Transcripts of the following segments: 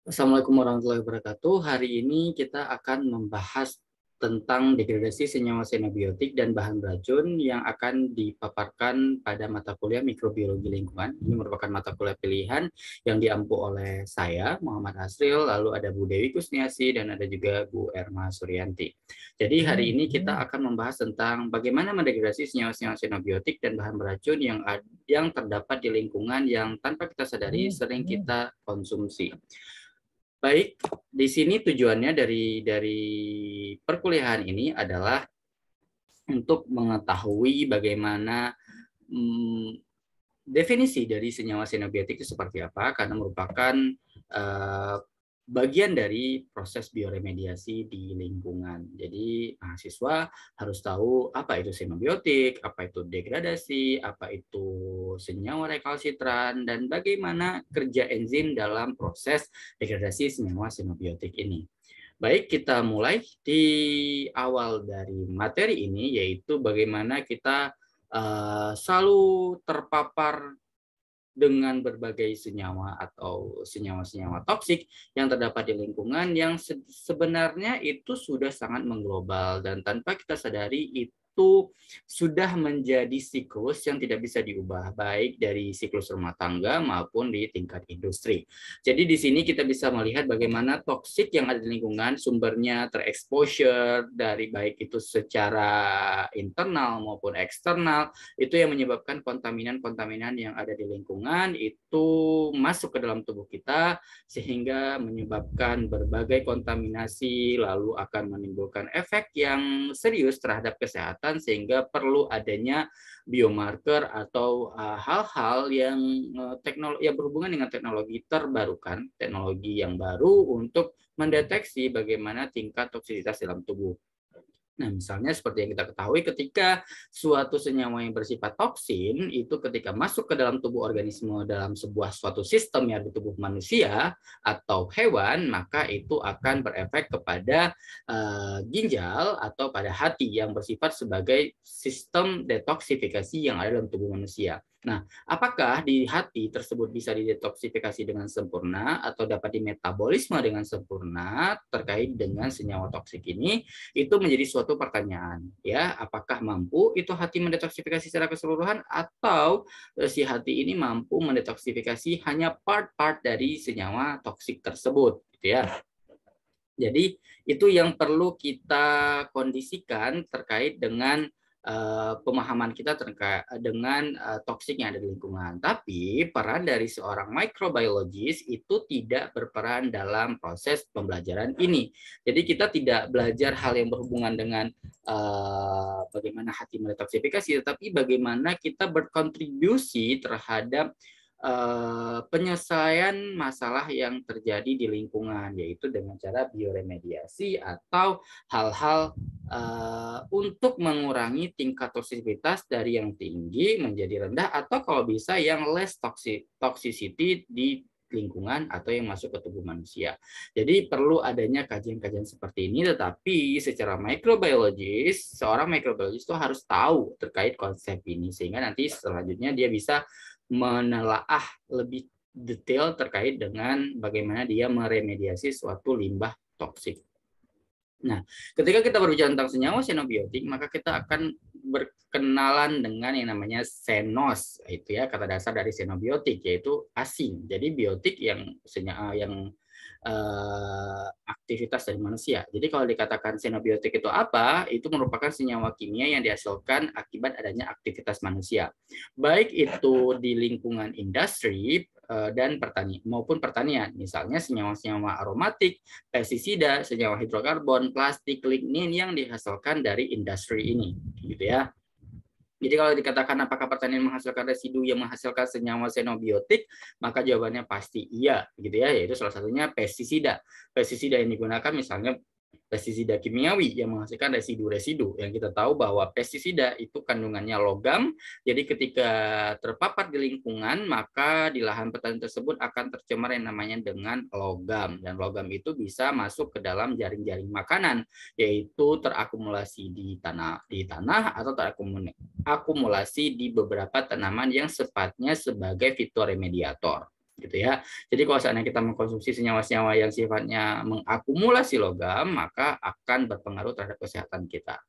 Assalamualaikum warahmatullahi wabarakatuh. Hari ini kita akan membahas tentang degradasi senyawa xenobiotik dan bahan beracun yang akan dipaparkan pada mata kuliah mikrobiologi lingkungan. Ini merupakan mata kuliah pilihan yang diampu oleh saya, Muhammad Asril, lalu ada Bu Dewi Kusniasi, dan ada juga Bu Erma Suryanti. Jadi hari ini kita akan membahas tentang bagaimana mendegradasi senyawa-senyawa xenobiotik dan bahan beracun yang terdapat di lingkungan yang tanpa kita sadari sering kita konsumsi. Baik, di sini tujuannya dari perkuliahan ini adalah untuk mengetahui bagaimana definisi dari senyawa xenobiotik itu seperti apa, karena merupakan uh, bagian dari proses bioremediasi di lingkungan. Jadi mahasiswa harus tahu apa itu xenobiotik, apa itu degradasi, apa itu senyawa rekalsitran, dan bagaimana kerja enzim dalam proses degradasi senyawa xenobiotik ini. Baik, kita mulai di awal dari materi ini, yaitu bagaimana kita selalu terpapar dengan berbagai senyawa atau senyawa-senyawa toksik yang terdapat di lingkungan yang sebenarnya itu sudah sangat mengglobal dan tanpa kita sadari itu sudah menjadi siklus yang tidak bisa diubah, baik dari siklus rumah tangga maupun di tingkat industri. Jadi di sini kita bisa melihat bagaimana toksik yang ada di lingkungan sumbernya terexposure dari baik itu secara internal maupun eksternal, itu yang menyebabkan kontaminan-kontaminan yang ada di lingkungan itu masuk ke dalam tubuh kita sehingga menyebabkan berbagai kontaminasi, lalu akan menimbulkan efek yang serius terhadap kesehatan sehingga perlu adanya biomarker atau hal-hal yang teknologi yang berhubungan dengan teknologi terbarukan, teknologi yang baru untuk mendeteksi bagaimana tingkat toksisitas dalam tubuh. Nah, misalnya seperti yang kita ketahui, ketika suatu senyawa yang bersifat toksin itu ketika masuk ke dalam tubuh organisme dalam suatu sistem yang di tubuh manusia atau hewan, maka itu akan berefek kepada ginjal atau pada hati yang bersifat sebagai sistem detoksifikasi yang ada dalam tubuh manusia. Nah, apakah di hati tersebut bisa didetoksifikasi dengan sempurna atau dapat dimetabolisme dengan sempurna terkait dengan senyawa toksik ini? Itu menjadi suatu pertanyaan, ya, apakah mampu itu hati mendetoksifikasi secara keseluruhan atau si hati ini mampu mendetoksifikasi hanya part-part dari senyawa toksik tersebut, gitu ya. Jadi itu yang perlu kita kondisikan terkait dengan pemahaman kita terkait dengan toksik yang ada di lingkungan. Tapi peran dari seorang microbiologist itu tidak berperan dalam proses pembelajaran ini. Jadi kita tidak belajar hal yang berhubungan dengan bagaimana hati mendetoksifikasi, tetapi bagaimana kita berkontribusi terhadap penyelesaian masalah yang terjadi di lingkungan, yaitu dengan cara bioremediasi atau hal-hal untuk mengurangi tingkat toksisitas dari yang tinggi menjadi rendah, atau kalau bisa yang less toxicity di lingkungan atau yang masuk ke tubuh manusia. Jadi perlu adanya kajian-kajian seperti ini, tetapi secara microbiologis, seorang microbiologis itu harus tahu terkait konsep ini sehingga nanti selanjutnya dia bisa menelaah lebih detail terkait dengan bagaimana dia meremediasi suatu limbah toksik. Nah, ketika kita berbicara tentang senyawa xenobiotik, maka kita akan berkenalan dengan yang namanya xenos, itu ya kata dasar dari xenobiotik, yaitu asing. Jadi biotik yang aktivitas dari manusia. Jadi kalau dikatakan xenobiotik itu apa? Itu merupakan senyawa kimia yang dihasilkan akibat adanya aktivitas manusia. Baik itu di lingkungan industri dan pertanian. Misalnya senyawa-senyawa aromatik, pestisida, senyawa hidrokarbon, plastik, lignin yang dihasilkan dari industri ini, gitu ya. Jadi kalau dikatakan apakah pertanian menghasilkan residu yang menghasilkan senyawa xenobiotik, maka jawabannya pasti iya, gitu ya. Yaitu salah satunya pestisida. Pestisida yang digunakan misalnya pestisida kimiawi yang menghasilkan residu-residu. Yang kita tahu bahwa pestisida itu kandungannya logam, jadi ketika terpapar di lingkungan, maka di lahan petani tersebut akan tercemar yang namanya dengan logam. Dan logam itu bisa masuk ke dalam jaring-jaring makanan, yaitu terakumulasi di tanah atau terakumulasi di beberapa tanaman yang sifatnya sebagai fitoremediator. gitu ya. Jadi kalau seandainya kita mengkonsumsi senyawa-senyawa yang sifatnya mengakumulasi logam, maka akan berpengaruh terhadap kesehatan kita.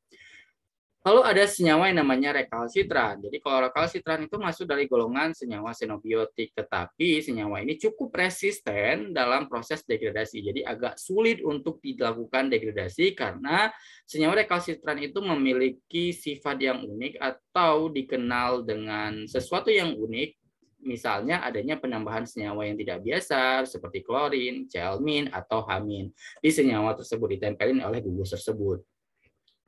Lalu ada senyawa yang namanya rekalsitran. Jadi kalau rekalsitran itu masuk dari golongan senyawa xenobiotik, tetapi senyawa ini cukup resisten dalam proses degradasi. Jadi agak sulit untuk dilakukan degradasi karena senyawa rekalsitran itu memiliki sifat yang unik atau dikenal dengan sesuatu yang unik. Misalnya adanya penambahan senyawa yang tidak biasa seperti klorin, celmin, atau hamin. Di senyawa tersebut ditempelin oleh gugus tersebut.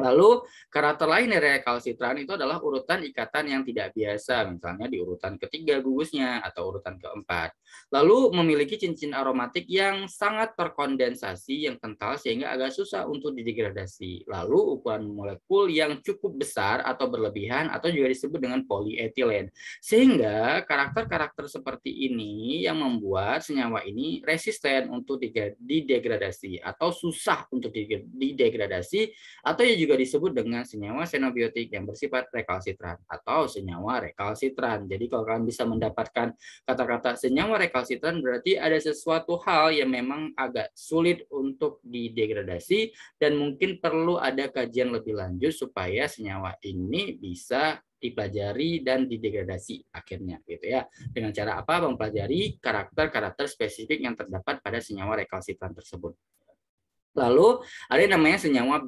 Lalu karakter lain dari rekalsitran itu adalah urutan ikatan yang tidak biasa, misalnya di urutan ketiga gugusnya atau urutan keempat. Lalu memiliki cincin aromatik yang sangat terkondensasi, yang kental sehingga agak susah untuk didegradasi. Lalu ukuran molekul yang cukup besar atau berlebihan atau juga disebut dengan polietilen. Sehingga karakter-karakter seperti ini yang membuat senyawa ini resisten untuk didegradasi atau susah untuk didegradasi, atau yang juga disebut dengan senyawa xenobiotik yang bersifat rekalsitran atau senyawa rekalsitran. Jadi kalau kalian bisa mendapatkan kata-kata senyawa rekalsitran, berarti ada sesuatu hal yang memang agak sulit untuk didegradasi dan mungkin perlu ada kajian lebih lanjut supaya senyawa ini bisa dipelajari dan didegradasi akhirnya gitu ya. Dengan cara apa? Mempelajari karakter-karakter spesifik yang terdapat pada senyawa rekalsitran tersebut. Lalu ada yang namanya senyawa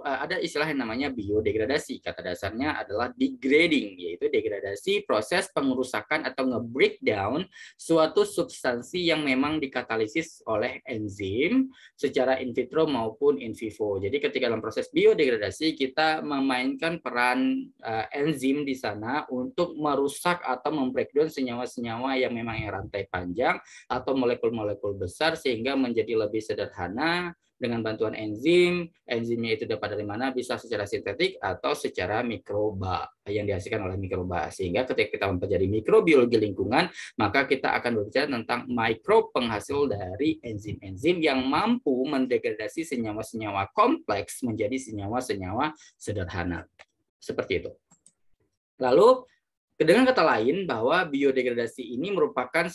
ada istilah yang namanya biodegradasi. Kata dasarnya adalah degrading, yaitu degradasi proses pengerusakan atau nge-breakdown suatu substansi yang memang dikatalisis oleh enzim secara in vitro maupun in vivo. Jadi ketika dalam proses biodegradasi kita memainkan peran enzim di sana untuk merusak atau membreakdown senyawa-senyawa yang memang yang rantai panjang atau molekul-molekul besar sehingga menjadi lebih sederhana dengan bantuan enzim. Enzimnya itu dapat dari mana? Bisa secara sintetik atau secara mikroba yang dihasilkan oleh mikroba. Sehingga ketika kita mempelajari mikrobiologi lingkungan, maka kita akan berbicara tentang mikro penghasil dari enzim-enzim yang mampu mendegradasi senyawa-senyawa kompleks menjadi senyawa-senyawa sederhana. Seperti itu. Lalu dengan kata lain, bahwa biodegradasi ini merupakan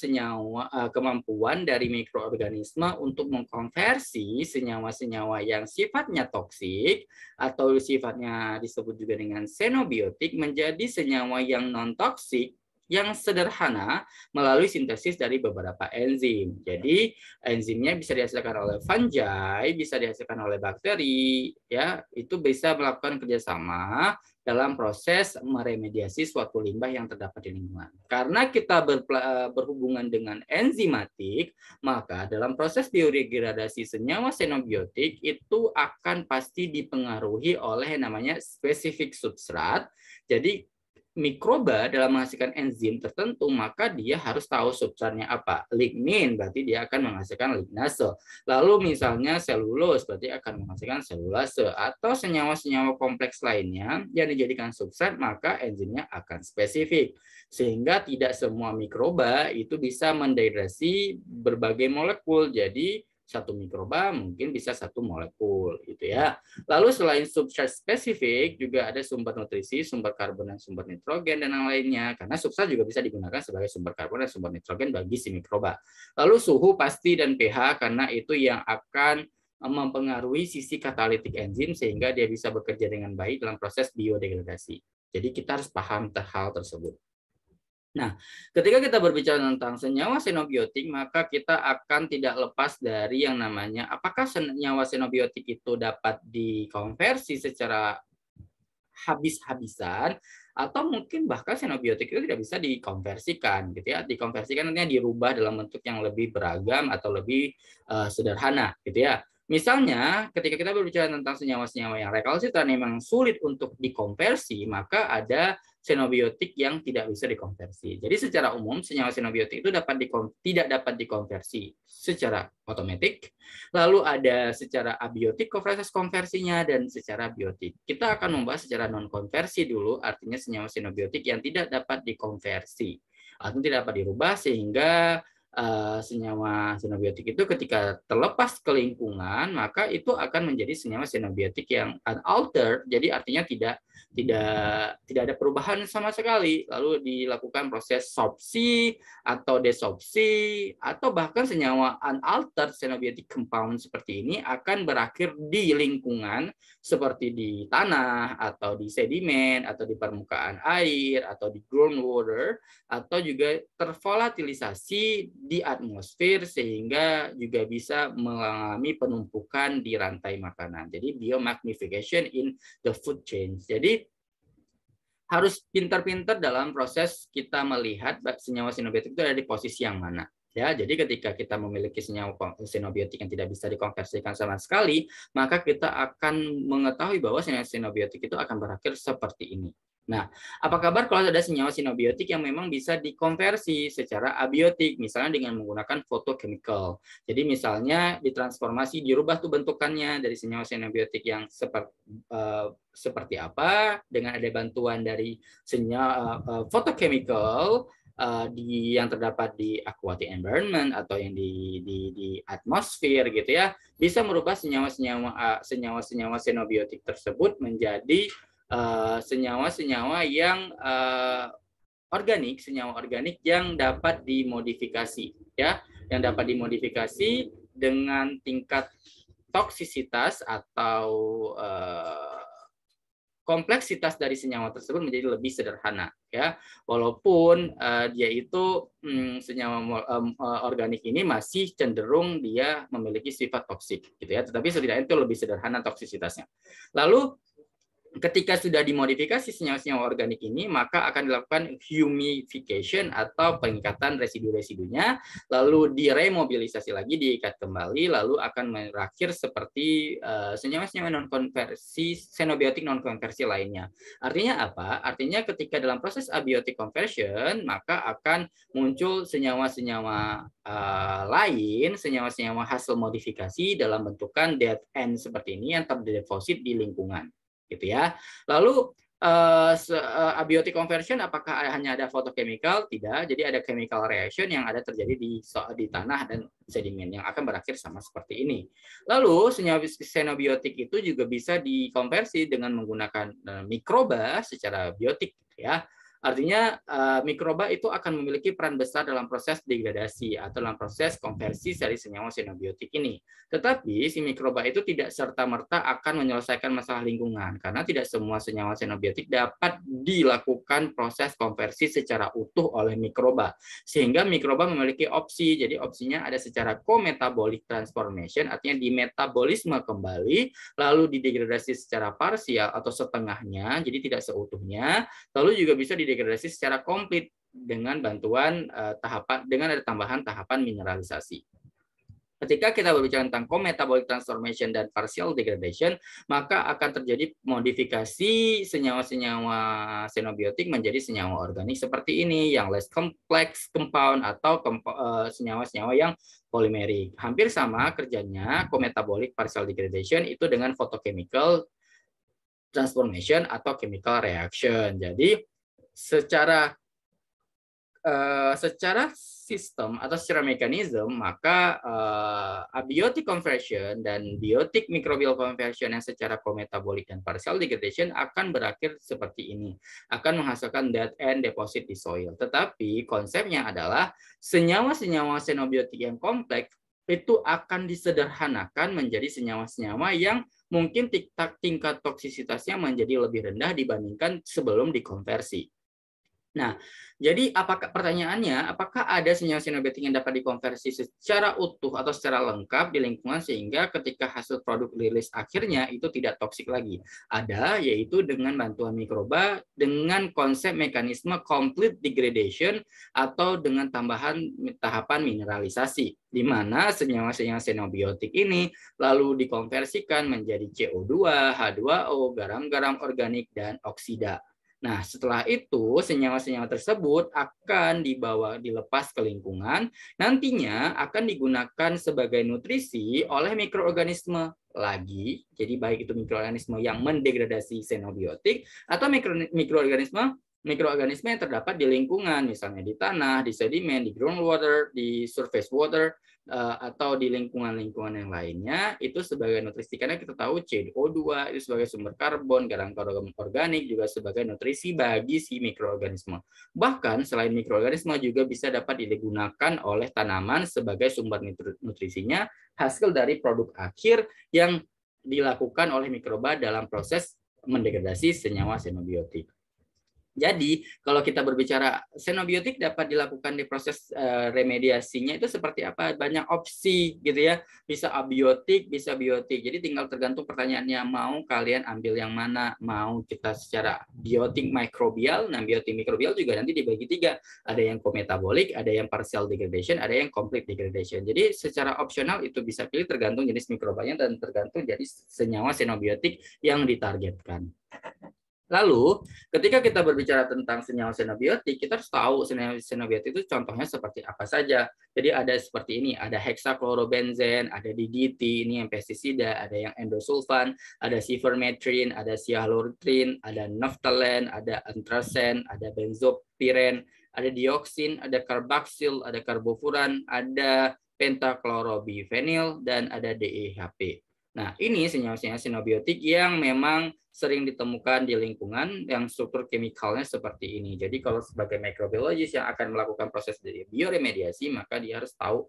kemampuan dari mikroorganisme untuk mengkonversi senyawa-senyawa yang sifatnya toksik atau sifatnya disebut juga dengan xenobiotik menjadi senyawa yang non-toksik yang sederhana melalui sintesis dari beberapa enzim. Jadi enzimnya bisa dihasilkan oleh fungi, bisa dihasilkan oleh bakteri, ya itu bisa melakukan kerjasama dalam proses meremediasi suatu limbah yang terdapat di lingkungan. Karena kita berhubungan dengan enzimatik, maka dalam proses biodegradasi senyawa xenobiotik itu akan pasti dipengaruhi oleh namanya spesifik substrat. Jadi mikroba dalam menghasilkan enzim tertentu, maka dia harus tahu substratnya apa. Lignin berarti dia akan menghasilkan lignase. Lalu misalnya selulose berarti akan menghasilkan selulase, atau senyawa-senyawa kompleks lainnya yang dijadikan substrat, maka enzimnya akan spesifik. Sehingga tidak semua mikroba itu bisa mendegradasi berbagai molekul. Jadi satu mikroba mungkin bisa satu molekul gitu ya. Lalu selain substrat spesifik juga ada sumber nutrisi, sumber karbon dan sumber nitrogen dan yang lainnya. Karena substrat juga bisa digunakan sebagai sumber karbon dan sumber nitrogen bagi si mikroba. Lalu suhu pasti dan pH karena itu yang akan mempengaruhi sisi katalitik enzim sehingga dia bisa bekerja dengan baik dalam proses biodegradasi. Jadi kita harus paham hal tersebut. Nah, ketika kita berbicara tentang senyawa xenobiotik, maka kita akan tidak lepas dari yang namanya apakah senyawa xenobiotik itu dapat dikonversi secara habis-habisan atau mungkin bahkan xenobiotik itu tidak bisa dikonversikan gitu ya. Dikonversikan artinya dirubah dalam bentuk yang lebih beragam atau lebih sederhana gitu ya. Misalnya, ketika kita berbicara tentang senyawa-senyawa yang rekalsitran memang sulit untuk dikonversi, maka ada xenobiotik yang tidak bisa dikonversi. Jadi secara umum senyawa xenobiotik itu tidak dapat dikonversi secara otomatis. Lalu ada secara abiotik proses konversinya dan secara biotik. Kita akan membahas secara non konversi dulu, artinya senyawa xenobiotik yang tidak dapat dikonversi atau tidak dapat dirubah sehingga senyawa xenobiotik itu ketika terlepas ke lingkungan, maka itu akan menjadi senyawa xenobiotik yang unaltered, jadi artinya tidak ada perubahan sama sekali. Lalu dilakukan proses sorpsi atau desorpsi, atau bahkan senyawa unaltered xenobiotic compound seperti ini akan berakhir di lingkungan seperti di tanah atau di sedimen atau di permukaan air atau di groundwater, atau juga tervolatilisasi di atmosfer sehingga juga bisa mengalami penumpukan di rantai makanan. Jadi biomagnification in the food chain. Jadi harus pintar-pintar dalam proses kita melihat senyawa xenobiotik itu ada di posisi yang mana. Ya, jadi ketika kita memiliki senyawa xenobiotik yang tidak bisa dikonversikan sama sekali, maka kita akan mengetahui bahwa senyawa xenobiotik itu akan berakhir seperti ini. Nah, apa kabar kalau ada senyawa xenobiotik yang memang bisa dikonversi secara abiotik, misalnya dengan menggunakan photochemical. Jadi misalnya ditransformasi, dirubah tuh bentukannya dari senyawa xenobiotik yang seperti apa dengan ada bantuan dari senyawa photochemical yang terdapat di aquatic environment atau yang di atmosfer gitu ya, bisa merubah senyawa xenobiotik tersebut menjadi senyawa-senyawa yang senyawa organik yang dapat dimodifikasi ya, yang dapat dimodifikasi dengan tingkat toksisitas atau kompleksitas dari senyawa tersebut menjadi lebih sederhana ya, walaupun dia itu senyawa organik ini masih cenderung dia memiliki sifat toksik gitu ya, tetapi setidaknya itu lebih sederhana toksisitasnya. Lalu ketika sudah dimodifikasi senyawa-senyawa organik ini, maka akan dilakukan humidification atau pengikatan residu-residunya, lalu diremobilisasi lagi, diikat kembali, lalu akan berakhir seperti senyawa-senyawa non-konversi, xenobiotik non-konversi lainnya. Artinya apa? Artinya ketika dalam proses abiotic conversion, maka akan muncul senyawa-senyawa lain, senyawa-senyawa hasil modifikasi dalam bentukan dead end seperti ini yang terdeposit di lingkungan. Gitu ya. Lalu abiotic conversion apakah hanya ada photochemical? Tidak. Jadi ada chemical reaction yang ada terjadi di tanah dan sedimen yang akan berakhir sama seperti ini. Lalu senyawa xenobiotik itu juga bisa dikonversi dengan menggunakan mikroba secara biotik ya. Artinya mikroba itu akan memiliki peran besar dalam proses degradasi atau dalam proses konversi dari senyawa xenobiotik ini. Tetapi si mikroba itu tidak serta-merta akan menyelesaikan masalah lingkungan karena tidak semua senyawa xenobiotik dapat dilakukan proses konversi secara utuh oleh mikroba. Sehingga mikroba memiliki opsi. Jadi opsinya ada secara co-metabolic transformation, artinya dimetabolisme kembali, lalu didegradasi secara parsial atau setengahnya, jadi tidak seutuhnya, lalu juga bisa didegradasi secara komplit dengan bantuan dengan ada tambahan tahapan mineralisasi. Ketika kita berbicara tentang co-metabolic transformation dan partial degradation, maka akan terjadi modifikasi senyawa-senyawa xenobiotik menjadi senyawa organik seperti ini, yang less complex compound atau senyawa-senyawa yang polimerik. Hampir sama kerjanya co-metabolic partial degradation itu dengan photochemical transformation atau chemical reaction. Jadi secara sistem atau secara mekanisme, maka abiotic conversion dan biotic microbial conversion yang secara co-metabolic dan partial degradation akan berakhir seperti ini, akan menghasilkan dead end deposit di soil. Tetapi konsepnya adalah senyawa-senyawa xenobiotik yang kompleks itu akan disederhanakan menjadi senyawa-senyawa yang mungkin tingkat toksisitasnya menjadi lebih rendah dibandingkan sebelum dikonversi. Nah, jadi pertanyaannya, apakah ada senyawa xenobiotik yang dapat dikonversi secara utuh atau secara lengkap di lingkungan sehingga ketika hasil produk rilis akhirnya itu tidak toksik lagi? Ada, yaitu dengan bantuan mikroba dengan konsep mekanisme complete degradation atau dengan tambahan tahapan mineralisasi, di mana senyawa-senyawa xenobiotik ini lalu dikonversikan menjadi CO2, H2O, garam-garam organik, dan oksida. Nah, setelah itu senyawa-senyawa tersebut akan dilepas ke lingkungan, nantinya akan digunakan sebagai nutrisi oleh mikroorganisme lagi. Jadi baik itu mikroorganisme yang mendegradasi xenobiotik atau mikroorganisme mikroorganisme yang terdapat di lingkungan, misalnya di tanah, di sedimen, di groundwater, di surface water, atau di lingkungan-lingkungan yang lainnya, itu sebagai nutrisi. Karena kita tahu CO2 itu sebagai sumber karbon, garam organik juga sebagai nutrisi bagi si mikroorganisme. Bahkan selain mikroorganisme juga bisa dapat digunakan oleh tanaman sebagai sumber nutrisinya, hasil dari produk akhir yang dilakukan oleh mikroba dalam proses mendegradasi senyawa xenobiotik. Jadi, kalau kita berbicara xenobiotik dapat dilakukan di proses remediasinya itu seperti apa? Banyak opsi gitu ya. Bisa abiotik, bisa biotik. Jadi tinggal tergantung pertanyaannya, mau kalian ambil yang mana? Mau kita secara biotik mikrobial, nah biotik mikrobial juga nanti dibagi 3. Ada yang kometabolik, ada yang partial degradation, ada yang complete degradation. Jadi secara opsional itu bisa pilih tergantung jenis mikrobanya dan tergantung jenis senyawa xenobiotik yang ditargetkan. Lalu, ketika kita berbicara tentang senyawa xenobiotik, kita harus tahu senyawa xenobiotik itu contohnya seperti apa saja. Jadi ada seperti ini, ada hexachlorobenzen, ada DDT, ini yang pestisida, ada yang endosulfan, ada sivermetrin, ada sialurtrin, ada naphthalen, ada anthracene, ada benzopiren, ada dioksin, ada karbaksil, ada karbofuran, ada pentaklorobifenil, dan ada DEHP. Nah, ini senyawa-senyawa xenobiotik yang memang sering ditemukan di lingkungan yang struktur kemikalnya seperti ini. Jadi kalau sebagai mikrobiologis yang akan melakukan proses dari bioremediasi, maka dia harus tahu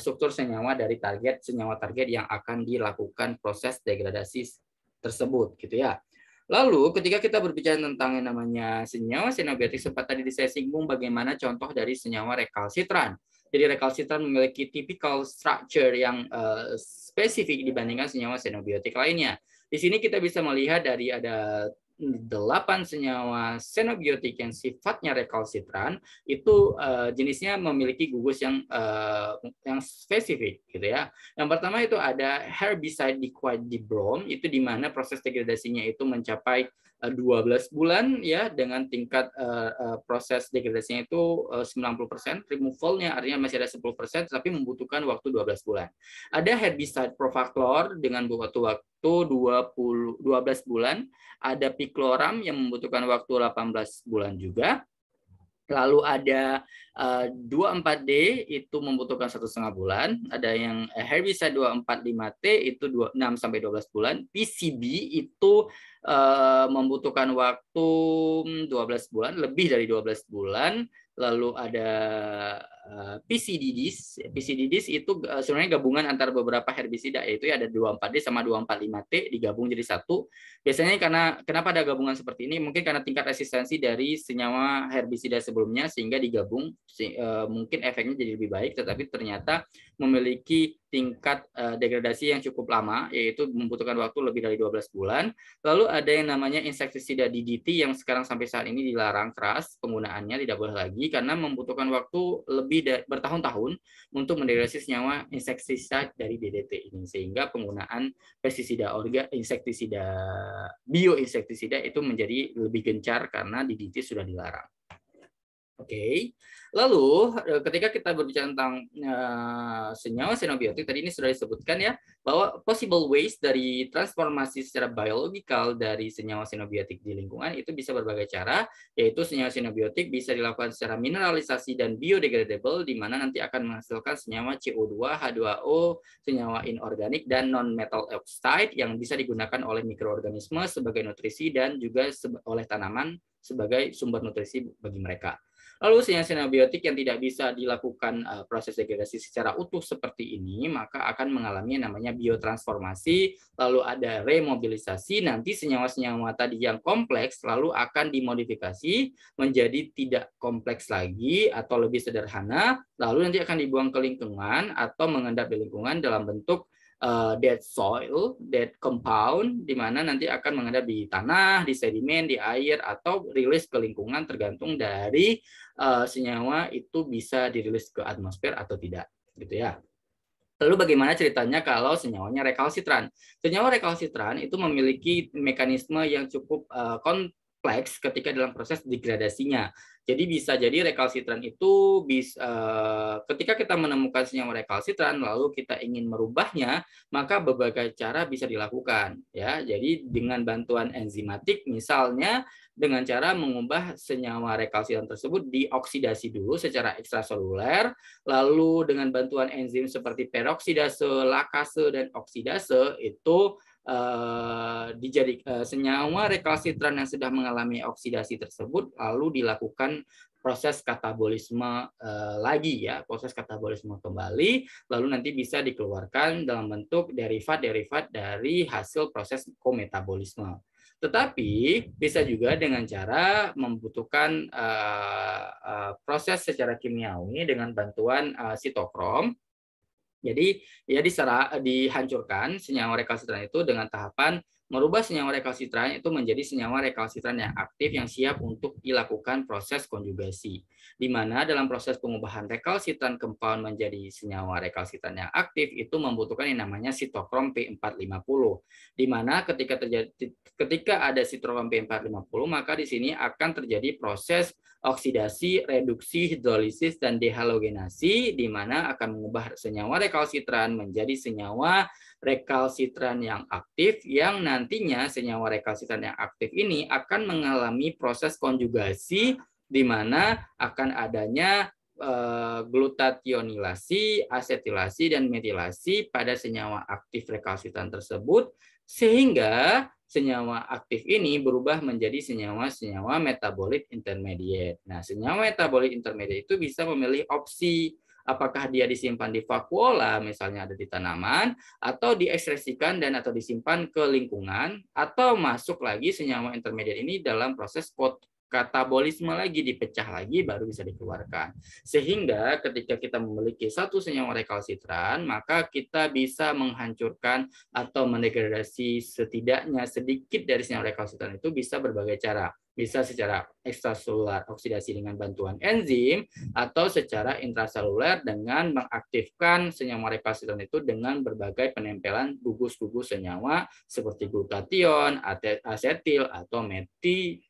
struktur senyawa dari senyawa target yang akan dilakukan proses degradasi tersebut, gitu ya. Lalu ketika kita berbicara tentang yang namanya senyawa xenobiotik, sempat tadi saya singgung bagaimana contoh dari senyawa rekalsitran. Jadi rekalsitran memiliki typical structure yang spesifik dibandingkan senyawa xenobiotik lainnya. Di sini kita bisa melihat dari ada 8 senyawa xenobiotik yang sifatnya rekalsitran itu jenisnya memiliki gugus yang spesifik gitu ya. Yang pertama itu ada herbicide diquidibrom, itu di mana proses degradasinya itu mencapai 12 bulan ya, dengan tingkat proses degradasinya itu 90%, removalnya artinya masih ada 10%, tapi membutuhkan waktu 12 bulan. Ada herbicide Profaclor dengan waktu 12 bulan, ada Picloram yang membutuhkan waktu 18 bulan juga. Lalu ada 24D itu membutuhkan 1,5 bulan, ada yang herbicide 245T itu 6-12 bulan, PCB itu membutuhkan waktu 12 bulan, lebih dari 12 bulan. Lalu ada PCDDs. PCDDs itu sebenarnya gabungan antara beberapa herbisida, yaitu ada 24D sama 245T digabung jadi satu. Biasanya kenapa ada gabungan seperti ini? Mungkin karena tingkat resistensi dari senyawa herbisida sebelumnya sehingga digabung, mungkin efeknya jadi lebih baik, tetapi ternyata memiliki tingkat degradasi yang cukup lama, yaitu membutuhkan waktu lebih dari 12 bulan. Lalu ada yang namanya insektisida DDT yang sekarang sampai saat ini dilarang keras penggunaannya, tidak boleh lagi karena membutuhkan waktu lebih bertahun-tahun untuk mendegradasi senyawa insektisida dari DDT ini, sehingga penggunaan pestisida insektisida bioinsektisida itu menjadi lebih gencar karena DDT sudah dilarang. Oke, lalu ketika kita berbicara tentang senyawa xenobiotik, tadi ini sudah disebutkan ya, bahwa possible ways dari transformasi secara biologikal dari senyawa xenobiotik di lingkungan itu bisa berbagai cara, yaitu senyawa xenobiotik bisa dilakukan secara mineralisasi dan biodegradable, di mana nanti akan menghasilkan senyawa CO2, H2O, senyawa inorganik, dan non-metal oxide yang bisa digunakan oleh mikroorganisme sebagai nutrisi dan juga oleh tanaman sebagai sumber nutrisi bagi mereka. Lalu senyawa xenobiotik yang tidak bisa dilakukan proses degradasi secara utuh seperti ini, maka akan mengalami yang namanya biotransformasi, lalu ada remobilisasi, nanti senyawa-senyawa tadi yang kompleks lalu akan dimodifikasi menjadi tidak kompleks lagi atau lebih sederhana, lalu nanti akan dibuang ke lingkungan atau mengendap di lingkungan dalam bentuk dead soil, dead compound, di mana nanti akan mengendap di tanah, di sedimen, di air, atau rilis ke lingkungan tergantung dari senyawa itu bisa dirilis ke atmosfer atau tidak, gitu ya. Lalu bagaimana ceritanya kalau senyawanya rekalsitran? Senyawa rekalsitran itu memiliki mekanisme yang cukup kompleks kompleks ketika dalam proses degradasinya. Jadi bisa jadi rekalsitran itu ketika kita menemukan senyawa rekalsitran lalu kita ingin merubahnya, maka berbagai cara bisa dilakukan ya. Jadi dengan bantuan enzimatik misalnya dengan cara mengubah senyawa rekalsitran tersebut dioksidasi dulu secara ekstraseluler, lalu dengan bantuan enzim seperti peroksidase, lakase dan oksidase itu senyawa rekalsitran yang sudah mengalami oksidasi tersebut lalu dilakukan proses katabolisme lagi ya, proses katabolisme kembali, lalu nanti bisa dikeluarkan dalam bentuk derivat-derivat dari hasil proses kometabolisme. Tetapi bisa juga dengan cara membutuhkan proses secara kimiawi dengan bantuan sitokrom. Jadi ya dihancurkan senyawa rekalsitran itu dengan tahapan merubah senyawa rekalsitran itu menjadi senyawa rekalsitran yang aktif yang siap untuk dilakukan proses konjugasi. Di mana dalam proses pengubahan rekalsitran compound menjadi senyawa rekalsitran yang aktif itu membutuhkan yang namanya sitokrom P450. Di mana ketika ada sitokrom P450 maka di sini akan terjadi proses oksidasi, reduksi, hidrolisis, dan dehalogenasi di mana akan mengubah senyawa rekalsitran menjadi senyawa rekalsitran yang aktif yang nantinya senyawa rekalsitran yang aktif ini akan mengalami proses konjugasi di mana akan adanya glutationilasi, asetilasi, dan metilasi pada senyawa aktif rekalsitran tersebut sehingga senyawa aktif ini berubah menjadi senyawa-senyawa metabolit intermediate. Nah, senyawa metabolit intermediate itu bisa memilih opsi apakah dia disimpan di vakuola, misalnya ada di tanaman, atau diekspresikan dan atau disimpan ke lingkungan, atau masuk lagi senyawa intermediate ini dalam proses katabolisme lagi, dipecah lagi baru bisa dikeluarkan. Sehingga ketika kita memiliki satu senyawa rekalsitran, maka kita bisa menghancurkan atau mendegradasi setidaknya sedikit dari senyawa rekalsitran itu bisa berbagai cara. Bisa secara ekstraseluler oksidasi dengan bantuan enzim atau secara intraseluler dengan mengaktifkan senyawa rekalsitran itu dengan berbagai penempelan gugus-gugus senyawa seperti glutation, asetil atau metil,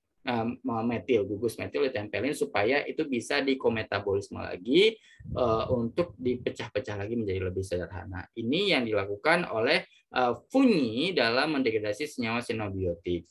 gugus metil ditempelin supaya itu bisa dikometabolisme lagi untuk dipecah-pecah lagi menjadi lebih sederhana. Ini yang dilakukan oleh fungi dalam mendegradasi senyawa sinobiotik.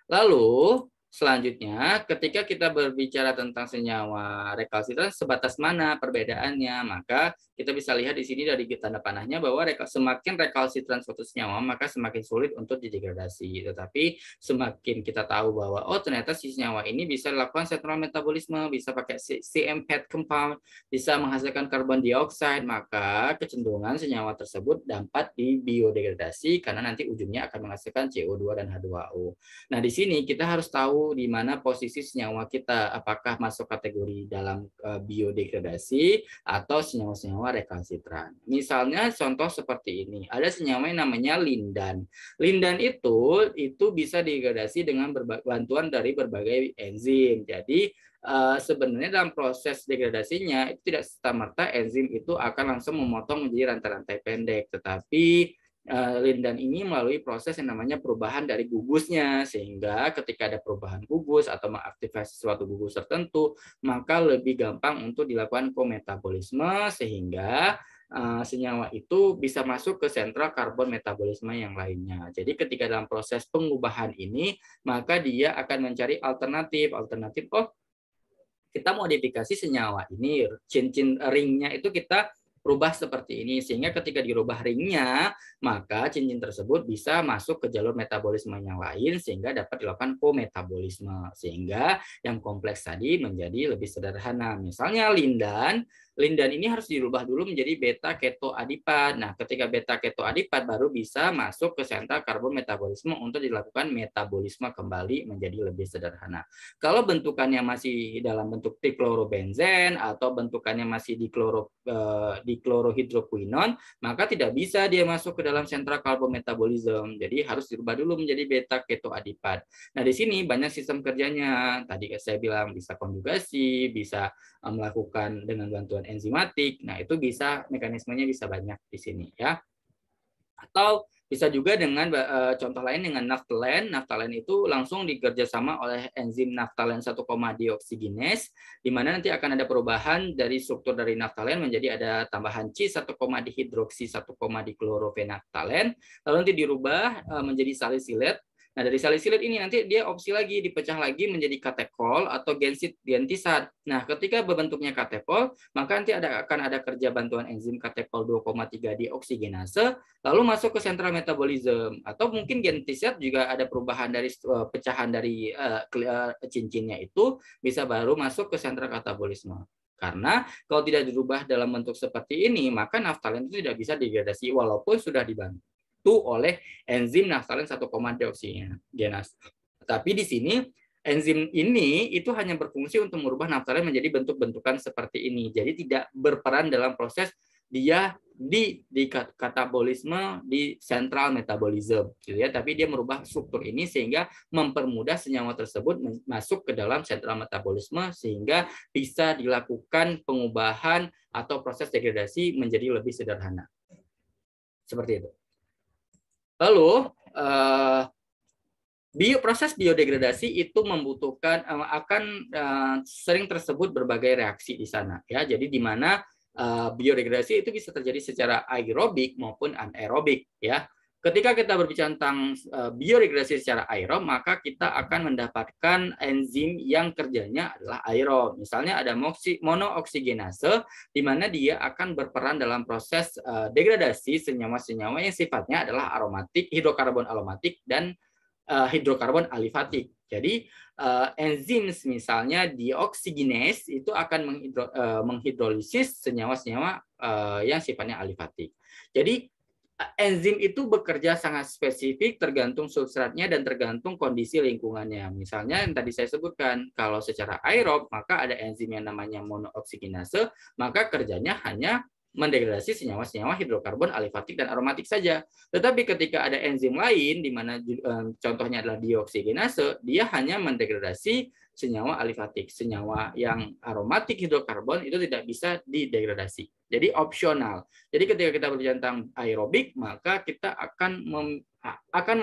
Lalu selanjutnya, ketika kita berbicara tentang senyawa rekalsitran, sebatas mana perbedaannya? Maka kita bisa lihat di sini dari tanda panahnya bahwa semakin rekalsitran suatu senyawa, maka semakin sulit untuk didegradasi. Tetapi semakin kita tahu bahwa ternyata si senyawa ini bisa dilakukan central metabolisme, bisa pakai CM-PET compound, bisa menghasilkan karbon dioksida, maka kecenderungan senyawa tersebut dapat dibiodegradasi karena nanti ujungnya akan menghasilkan CO2 dan H2O. Nah, di sini kita harus tahu di mana posisi senyawa kita, apakah masuk kategori dalam biodegradasi atau senyawa-senyawa rekalsitran. Misalnya contoh seperti ini, ada senyawa yang namanya lindan. Lindan itu bisa degradasi dengan bantuan dari berbagai enzim. Jadi sebenarnya dalam proses degradasinya itu tidak serta-merta enzim itu akan langsung memotong menjadi rantai-rantai pendek, tetapi lindan ini melalui proses yang namanya perubahan dari gugusnya, sehingga ketika ada perubahan gugus atau mengaktifasi suatu gugus tertentu, maka lebih gampang untuk dilakukan kometabolisme sehingga senyawa itu bisa masuk ke sentral karbon metabolisme yang lainnya. Jadi ketika dalam proses pengubahan ini, maka dia akan mencari alternatif, kita modifikasi senyawa ini, cincin ringnya itu kita rubah seperti ini, sehingga ketika dirubah ringnya, maka cincin tersebut bisa masuk ke jalur metabolisme yang lain, sehingga dapat dilakukan kometabolisme, sehingga yang kompleks tadi menjadi lebih sederhana. Misalnya lindan ini harus dirubah dulu menjadi beta keto adipat. Nah, ketika beta keto adipat baru bisa masuk ke sentral karbon metabolisme untuk dilakukan metabolisme kembali menjadi lebih sederhana. Kalau bentukannya masih dalam bentuk diklorobenzen atau bentukannya masih diklorohidroquinon, maka tidak bisa dia masuk ke dalam sentral karbon metabolisme. Jadi harus dirubah dulu menjadi beta keto adipat. Nah, di sini banyak sistem kerjanya. Tadi saya bilang bisa konjugasi, bisa melakukan dengan bantuan enzimatik. Nah, itu bisa mekanismenya bisa banyak di sini ya. Atau Bisa juga dengan contoh lain dengan naftalen. Naftalen itu langsung dikerjasama oleh enzim naftalen 1,dioksigenase, di mana nanti akan ada perubahan dari struktur dari naftalen menjadi ada tambahan C 1,dihidroksi 1,diklorofenaftalen, lalu nanti dirubah menjadi salisilat. Nah, dari salisilat ini nanti dia opsi lagi, dipecah lagi menjadi katekol atau gentisat. Nah, ketika berbentuknya katekol, maka nanti akan ada kerja bantuan enzim katekol 2,3 dioksigenase, lalu masuk ke sentral metabolisme. Atau mungkin gentisat juga ada perubahan dari pecahan dari cincinnya itu, bisa baru masuk ke sentral katabolisme. Karena kalau tidak dirubah dalam bentuk seperti ini, maka naftalen itu tidak bisa degradasi walaupun sudah dibantu oleh enzim naftalen 1,dioksigenase. Tapi di sini enzim ini itu hanya berfungsi untuk merubah naftalen menjadi bentuk-bentukan seperti ini. Jadi tidak berperan dalam proses dia di katabolisme di sentral metabolisme, gitu ya. Tapi dia merubah struktur ini sehingga mempermudah senyawa tersebut masuk ke dalam sentral metabolisme sehingga bisa dilakukan pengubahan atau proses degradasi menjadi lebih sederhana. Seperti itu. Lalu proses biodegradasi itu membutuhkan akan sering tersebut berbagai reaksi di sana, ya. Jadi di mana biodegradasi itu bisa terjadi secara aerobik maupun anaerobik, ya. Ketika kita berbicara tentang biodegradasi secara aerob, maka kita akan mendapatkan enzim yang kerjanya adalah aerob. Misalnya ada monooksigenase, di mana dia akan berperan dalam proses degradasi senyawa-senyawa yang sifatnya adalah aromatik, hidrokarbon aromatik, dan hidrokarbon alifatik. Jadi enzim misalnya dioksigenase itu akan menghidrolisis senyawa-senyawa yang sifatnya alifatik. Jadi enzim itu bekerja sangat spesifik tergantung substratnya dan tergantung kondisi lingkungannya. Misalnya yang tadi saya sebutkan, kalau secara aerob maka ada enzim yang namanya monooksigenase, maka kerjanya hanya mendegradasi senyawa-senyawa hidrokarbon alifatik dan aromatik saja. Tetapi ketika ada enzim lain, di mana contohnya adalah dioksigenase, dia hanya mendegradasi senyawa alifatik. Senyawa yang aromatik hidrokarbon itu tidak bisa didegradasi. Jadi opsional. Jadi ketika kita berbicara tentang aerobik, maka kita akan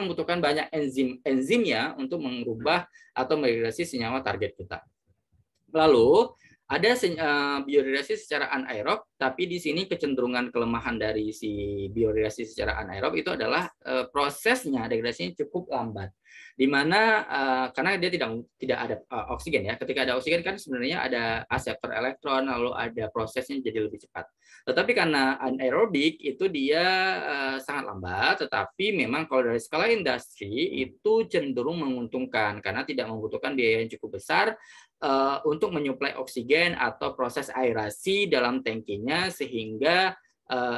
membutuhkan banyak enzimnya untuk mengubah atau mendegradasi senyawa target kita. Lalu ada biodegradasi secara anaerob, tapi di sini kecenderungan kelemahan dari si biodegradasi secara anaerob itu adalah prosesnya degradasinya cukup lambat. Di mana karena dia tidak ada oksigen, ya. Ketika ada oksigen kan sebenarnya ada aseptor elektron, lalu ada prosesnya jadi lebih cepat. Tetapi karena anaerobik itu dia sangat lambat, tetapi memang kalau dari skala industri itu cenderung menguntungkan karena tidak membutuhkan biaya yang cukup besar untuk menyuplai oksigen atau proses aerasi dalam tangkinya, sehingga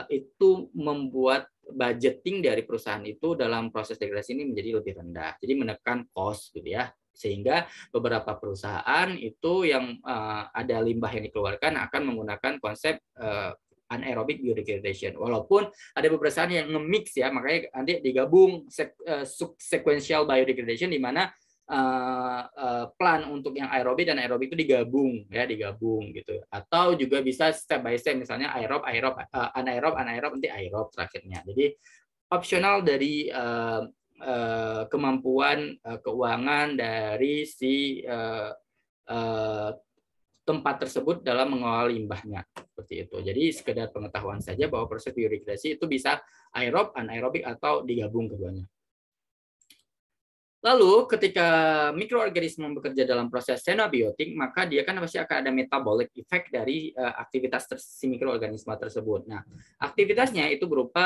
itu membuat budgeting dari perusahaan itu dalam proses degradasi ini menjadi lebih rendah. Jadi menekan cost, gitu ya. Sehingga beberapa perusahaan itu yang ada limbah yang dikeluarkan akan menggunakan konsep anaerobic biodegradation. Walaupun ada beberapa perusahaan yang nge-mix, ya, makanya nanti digabung sequential biodegradation, di mana plan untuk yang aerobik dan aerobik itu digabung, ya, digabung gitu. Atau juga bisa step by step, misalnya anaerob nanti aerob terakhirnya. Jadi opsional dari kemampuan keuangan dari si tempat tersebut dalam mengelola limbahnya, seperti itu. Jadi sekedar pengetahuan saja bahwa proses biodegradasi itu bisa aerob, anaerobik, atau digabung keduanya. Lalu ketika mikroorganisme bekerja dalam proses xenobiotik, maka dia kan pasti akan ada metabolic effect dari aktivitas si mikroorganisme tersebut. Nah, aktivitasnya itu berupa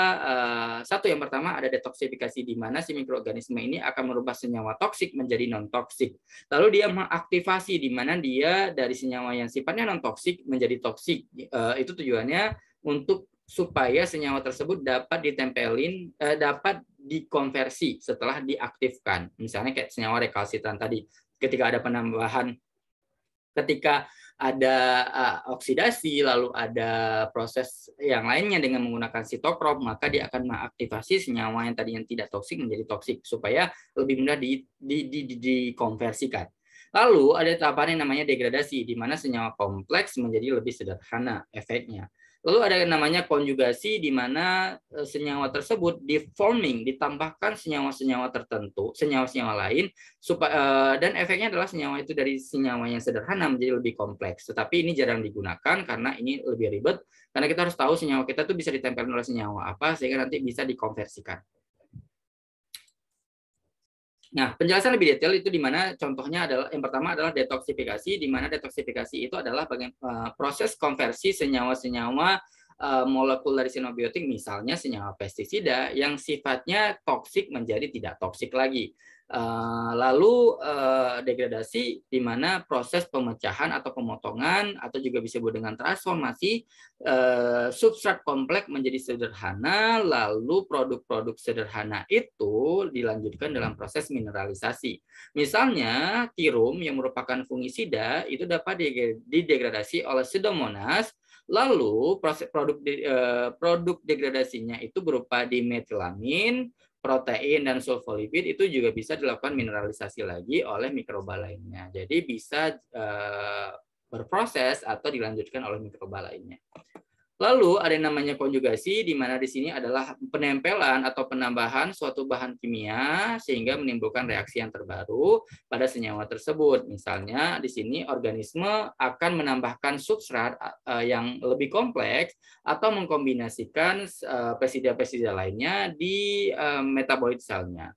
satu, yang pertama ada detoksifikasi, di mana si mikroorganisme ini akan merubah senyawa toksik menjadi non-toksik. Lalu dia mengaktifasi, di mana dia dari senyawa yang sifatnya non-toksik menjadi toksik. Itu tujuannya untuk supaya senyawa tersebut dapat ditempelin, dapat dikonversi setelah diaktifkan. Misalnya kayak senyawa rekalsitran tadi, ketika ada penambahan, ketika ada oksidasi, lalu ada proses yang lainnya dengan menggunakan sitokrom, maka dia akan mengaktifasi senyawa yang tadi yang tidak toksik menjadi toksik, supaya lebih mudah dikonversikan. Lalu ada tahapan yang namanya degradasi, di mana senyawa kompleks menjadi lebih sederhana efeknya. Lalu ada yang namanya konjugasi, di mana senyawa tersebut di-forming, ditambahkan senyawa-senyawa tertentu, senyawa-senyawa lain, dan efeknya adalah senyawa itu dari senyawa yang sederhana menjadi lebih kompleks. Tetapi ini jarang digunakan karena ini lebih ribet, karena kita harus tahu senyawa kita tuh bisa ditempelkan oleh senyawa apa, sehingga nanti bisa dikonversikan. Nah, penjelasan lebih detail itu di mana contohnya adalah yang pertama adalah detoksifikasi, di mana detoksifikasi itu adalah proses konversi senyawa-senyawa molekul dari sinobiotik, misalnya senyawa pestisida yang sifatnya toksik menjadi tidak toksik lagi. Lalu degradasi, di mana proses pemecahan atau pemotongan atau juga bisa disebut dengan transformasi substrat kompleks menjadi sederhana, lalu produk-produk sederhana itu dilanjutkan dalam proses mineralisasi. Misalnya tirum yang merupakan fungisida itu dapat didegradasi oleh Pseudomonas. Lalu proses produk degradasinya itu berupa dimetilamin, protein, dan sulfolipid itu juga bisa dilakukan mineralisasi lagi oleh mikroba lainnya. Jadi bisa berproses atau dilanjutkan oleh mikroba lainnya. Lalu ada yang namanya konjugasi, di mana di sini adalah penempelan atau penambahan suatu bahan kimia sehingga menimbulkan reaksi yang terbaru pada senyawa tersebut. Misalnya di sini organisme akan menambahkan substrat yang lebih kompleks atau mengkombinasikan pestisida-pestisida lainnya di metabolit selnya.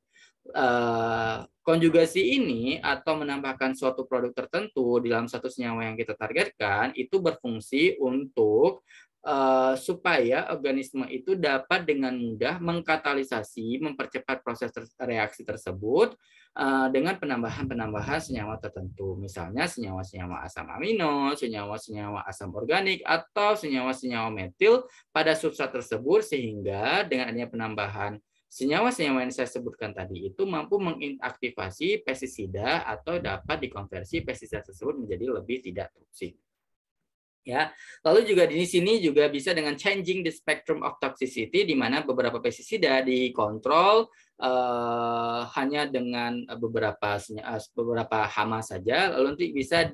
Konjugasi ini atau menambahkan suatu produk tertentu dalam satu senyawa yang kita targetkan itu berfungsi untuk supaya organisme itu dapat dengan mudah mengkatalisasi, mempercepat proses reaksi tersebut dengan penambahan-penambahan senyawa tertentu. Misalnya senyawa-senyawa asam amino, senyawa-senyawa asam organik, atau senyawa-senyawa metil pada substrat tersebut, sehingga dengan adanya penambahan senyawa-senyawa yang saya sebutkan tadi itu mampu mengaktifasi pestisida atau dapat dikonversi pestisida tersebut menjadi lebih tidak toksik. Ya, lalu juga di sini juga bisa dengan changing the spectrum of toxicity, di mana beberapa pestisida dikontrol hanya dengan beberapa hama saja, lalu nanti bisa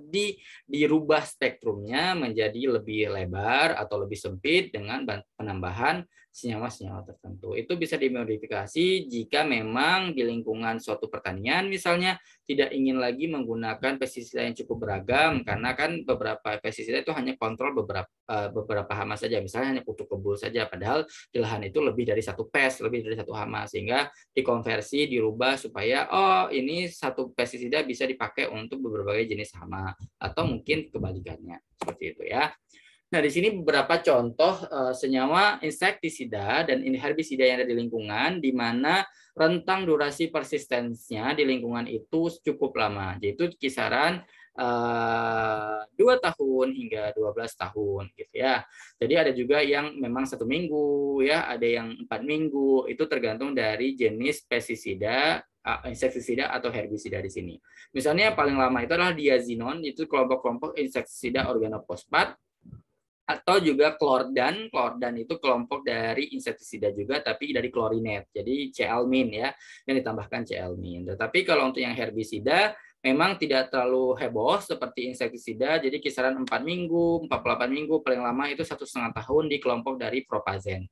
dirubah spektrumnya menjadi lebih lebar atau lebih sempit dengan penambahan senyawa-senyawa tertentu. Itu bisa dimodifikasi jika memang di lingkungan suatu pertanian misalnya tidak ingin lagi menggunakan pestisida yang cukup beragam, karena kan beberapa pestisida itu hanya kontrol beberapa hama saja, misalnya hanya kutu kebul saja, padahal di lahan itu lebih dari satu pes, lebih dari satu hama, sehingga dikonversi, dirubah supaya ini satu pestisida bisa dipakai untuk berbagai jenis hama, atau mungkin kebalikannya, seperti itu ya. Nah, di sini beberapa contoh senyawa insektisida dan herbisida yang ada di lingkungan, di mana rentang durasi persistensinya di lingkungan itu cukup lama, yaitu kisaran 2 tahun hingga 12 tahun gitu ya. Jadi ada juga yang memang 1 minggu ya, ada yang 4 minggu, itu tergantung dari jenis pestisida, insektisida atau herbisida di sini. Misalnya yang paling lama itu adalah diazinon, itu kelompok-kelompok insektisida organofosfat, atau juga klordan. Klordan itu kelompok dari insektisida juga, tapi dari klorinet. Jadi C-almin ya, yang ditambahkan C-almin. Tetapi kalau untuk yang herbisida memang tidak terlalu heboh seperti insektisida, jadi kisaran 4 minggu, 48 minggu, paling lama itu 1,5 tahun di kelompok dari propazin.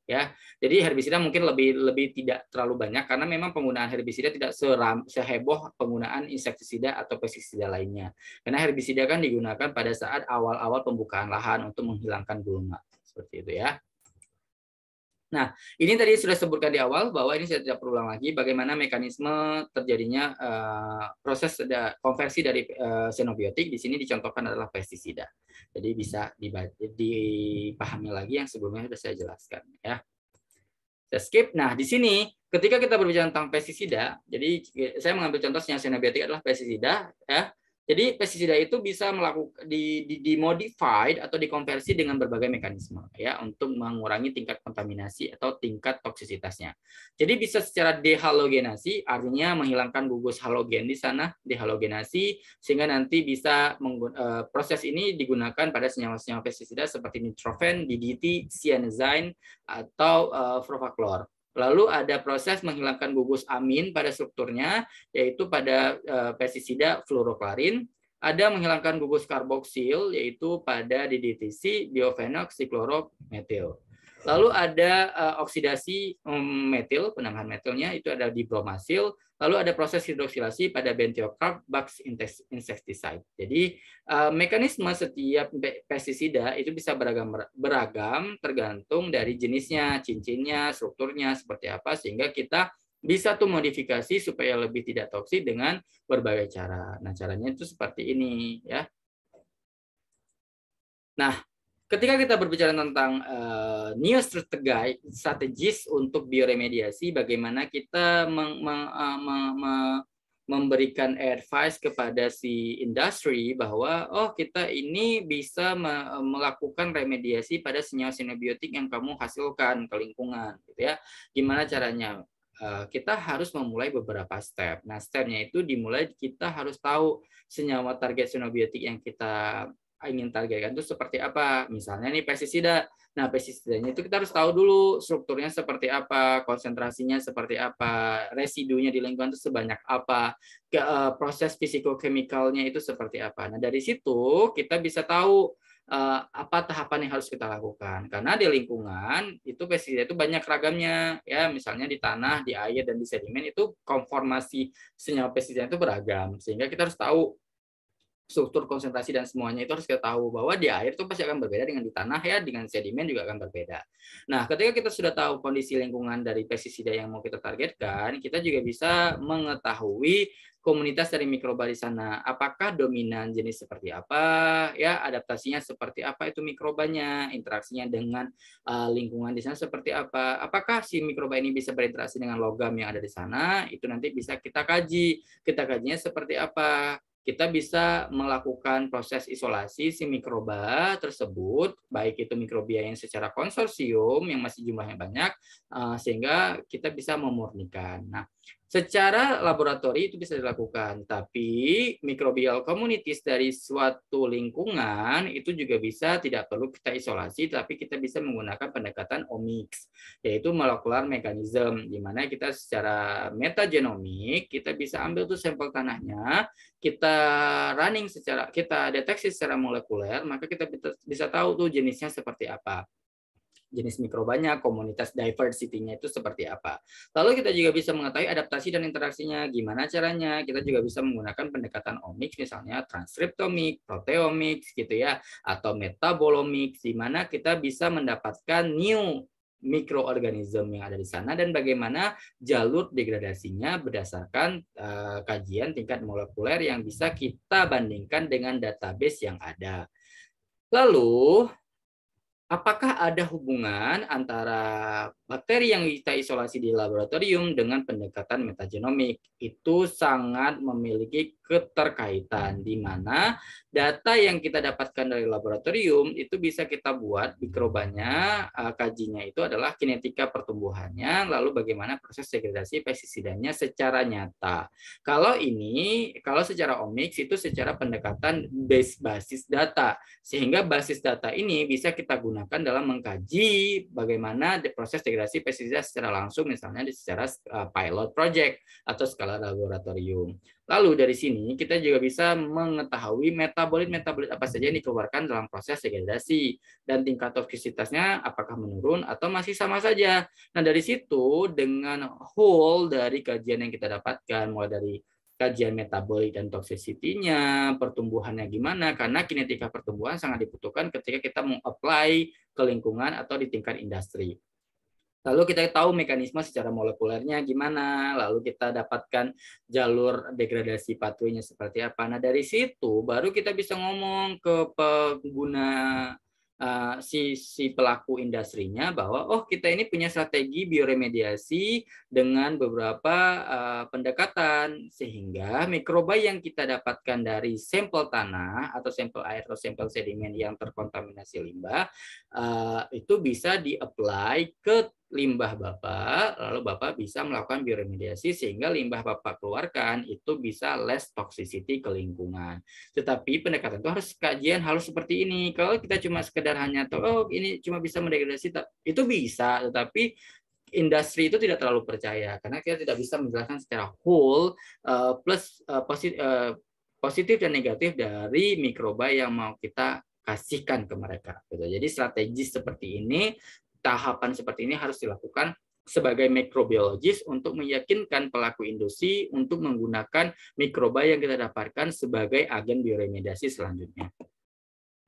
Ya, jadi herbisida mungkin lebih tidak terlalu banyak karena memang penggunaan herbisida tidak seheboh penggunaan insektisida atau pestisida lainnya. Karena herbisida kan digunakan pada saat awal-awal pembukaan lahan untuk menghilangkan gulma, seperti itu ya. Nah, ini tadi sudah sebutkan di awal bahwa ini saya tidak berulang lagi bagaimana mekanisme terjadinya proses konversi dari xenobiotik. Di sini dicontohkan adalah pestisida. Jadi bisa dipahami lagi yang sebelumnya sudah saya jelaskan ya. Saya skip. Nah, di sini ketika kita berbicara tentang pestisida, jadi saya mengambil contoh senyawa xenobiotik adalah pestisida ya. Jadi pestisida itu bisa dimodified atau dikonversi dengan berbagai mekanisme ya untuk mengurangi tingkat kontaminasi atau tingkat toksisitasnya. Jadi bisa secara dehalogenasi, artinya menghilangkan gugus halogen di sana, dehalogenasi, sehingga nanti bisa proses ini digunakan pada senyawa-senyawa pestisida seperti nitrofen, DDT, cyanazine, atau fluorovaklor. Lalu ada proses menghilangkan gugus amin pada strukturnya, yaitu pada pestisida fluoroklarin. ada menghilangkan gugus karboksil, yaitu pada DDTC, diofenoksiklorometil. Lalu ada oksidasi metil, penambahan metilnya itu ada di bromasil. Lalu ada proses hidroksilasi pada bentiocarb bugs insecticide. Jadi mekanisme setiap pestisida itu bisa beragam tergantung dari jenisnya, cincinnya, strukturnya seperti apa, sehingga kita bisa tuh modifikasi supaya lebih tidak toksik dengan berbagai cara. Nah, caranya itu seperti ini ya. Nah, ketika kita berbicara tentang new strategis untuk bioremediasi, bagaimana kita memberikan advice kepada si industri bahwa oh kita ini bisa melakukan remediasi pada senyawa-senyawa biotik yang kamu hasilkan ke lingkungan, gitu ya. Gimana caranya? Kita harus memulai beberapa step. Nah, stepnya itu dimulai kita harus tahu senyawa target senyawa biotik yang kita ingin targetkan itu seperti apa. Misalnya nih pestisida. Nah, pestisidanya itu kita harus tahu dulu strukturnya seperti apa, konsentrasinya seperti apa, residunya di lingkungan itu sebanyak apa, proses fisikokimikalnya itu seperti apa. Nah, dari situ kita bisa tahu apa tahapan yang harus kita lakukan, karena di lingkungan itu pestisida itu banyak ragamnya ya, misalnya di tanah, di air, dan di sedimen itu konformasi senyawa pestisida itu beragam, sehingga kita harus tahu struktur konsentrasi dan semuanya itu harus kita tahu bahwa di air itu pasti akan berbeda dengan di tanah ya, dengan sedimen juga akan berbeda. Nah, ketika kita sudah tahu kondisi lingkungan dari pestisida yang mau kita targetkan, kita juga bisa mengetahui komunitas dari mikroba di sana. Apakah dominan jenis seperti apa, ya adaptasinya seperti apa itu mikrobanya, interaksinya dengan lingkungan di sana seperti apa. Apakah si mikroba ini bisa berinteraksi dengan logam yang ada di sana? Itu nanti bisa kita kaji. Kita kajinya seperti apa? Kita bisa melakukan proses isolasi si mikroba tersebut, baik itu mikrobia yang secara konsorsium yang masih jumlahnya banyak, sehingga kita bisa memurnikan. Nah, secara laboratori itu bisa dilakukan, tapi microbial communities dari suatu lingkungan itu juga bisa tidak perlu kita isolasi, tapi kita bisa menggunakan pendekatan omics, yaitu molecular mechanism, di mana kita secara metagenomik kita bisa ambil tuh sampel tanahnya, kita kita deteksi secara molekuler, maka kita bisa tahu tuh jenisnya seperti apa, jenis mikrobanya, komunitas diversity-nya itu seperti apa. Lalu kita juga bisa mengetahui adaptasi dan interaksinya. Gimana caranya? Kita juga bisa menggunakan pendekatan omics, misalnya transkriptomics, proteomics gitu ya, atau metabolomics, di mana kita bisa mendapatkan new mikroorganisme yang ada di sana dan bagaimana jalur degradasinya berdasarkan kajian tingkat molekuler yang bisa kita bandingkan dengan database yang ada. Lalu apakah ada hubungan antara bakteri yang kita isolasi di laboratorium dengan pendekatan metagenomik? Itu sangat memiliki keterkaitan, di mana data yang kita dapatkan dari laboratorium itu bisa kita buat mikrobanya, kajinya itu adalah kinetika pertumbuhannya, lalu bagaimana proses degradasi pestisidanya secara nyata. Kalau secara omics itu secara pendekatan basis data, sehingga basis data ini bisa kita gunakan dalam mengkaji bagaimana proses degradasi pestisida secara langsung, misalnya secara pilot project atau skala laboratorium. Lalu dari sini kita juga bisa mengetahui metabolit-metabolit apa saja yang dikeluarkan dalam proses degradasi dan tingkat toksisitasnya apakah menurun atau masih sama saja. Nah, dari situ dengan whole dari kajian yang kita dapatkan, mulai dari kajian metabolik dan toxicity-nya, pertumbuhannya gimana, karena kinetika pertumbuhan sangat dibutuhkan ketika kita mau-apply ke lingkungan atau di tingkat industri. Lalu kita tahu mekanisme secara molekulernya gimana, lalu kita dapatkan jalur degradasi pathway-nya seperti apa. Nah, dari situ baru kita bisa ngomong ke pengguna si pelaku industrinya bahwa oh kita ini punya strategi bioremediasi dengan beberapa pendekatan, sehingga mikroba yang kita dapatkan dari sampel tanah atau sampel air atau sampel sedimen yang terkontaminasi limbah itu bisa di-apply ke limbah Bapak, lalu Bapak bisa melakukan bioremediasi sehingga limbah Bapak keluarkan itu bisa less toxicity ke lingkungan. Tetapi pendekatan itu harus kajian, harus seperti ini. Kalau kita cuma sekedar hanya tahu, oh ini cuma bisa mendegradasi, itu bisa, tetapi industri itu tidak terlalu percaya karena kita tidak bisa menjelaskan secara whole plus positif dan negatif dari mikroba yang mau kita kasihkan ke mereka. Jadi strategi seperti ini, tahapan seperti ini harus dilakukan sebagai mikrobiologis untuk meyakinkan pelaku industri untuk menggunakan mikroba yang kita dapatkan sebagai agen bioremediasi selanjutnya.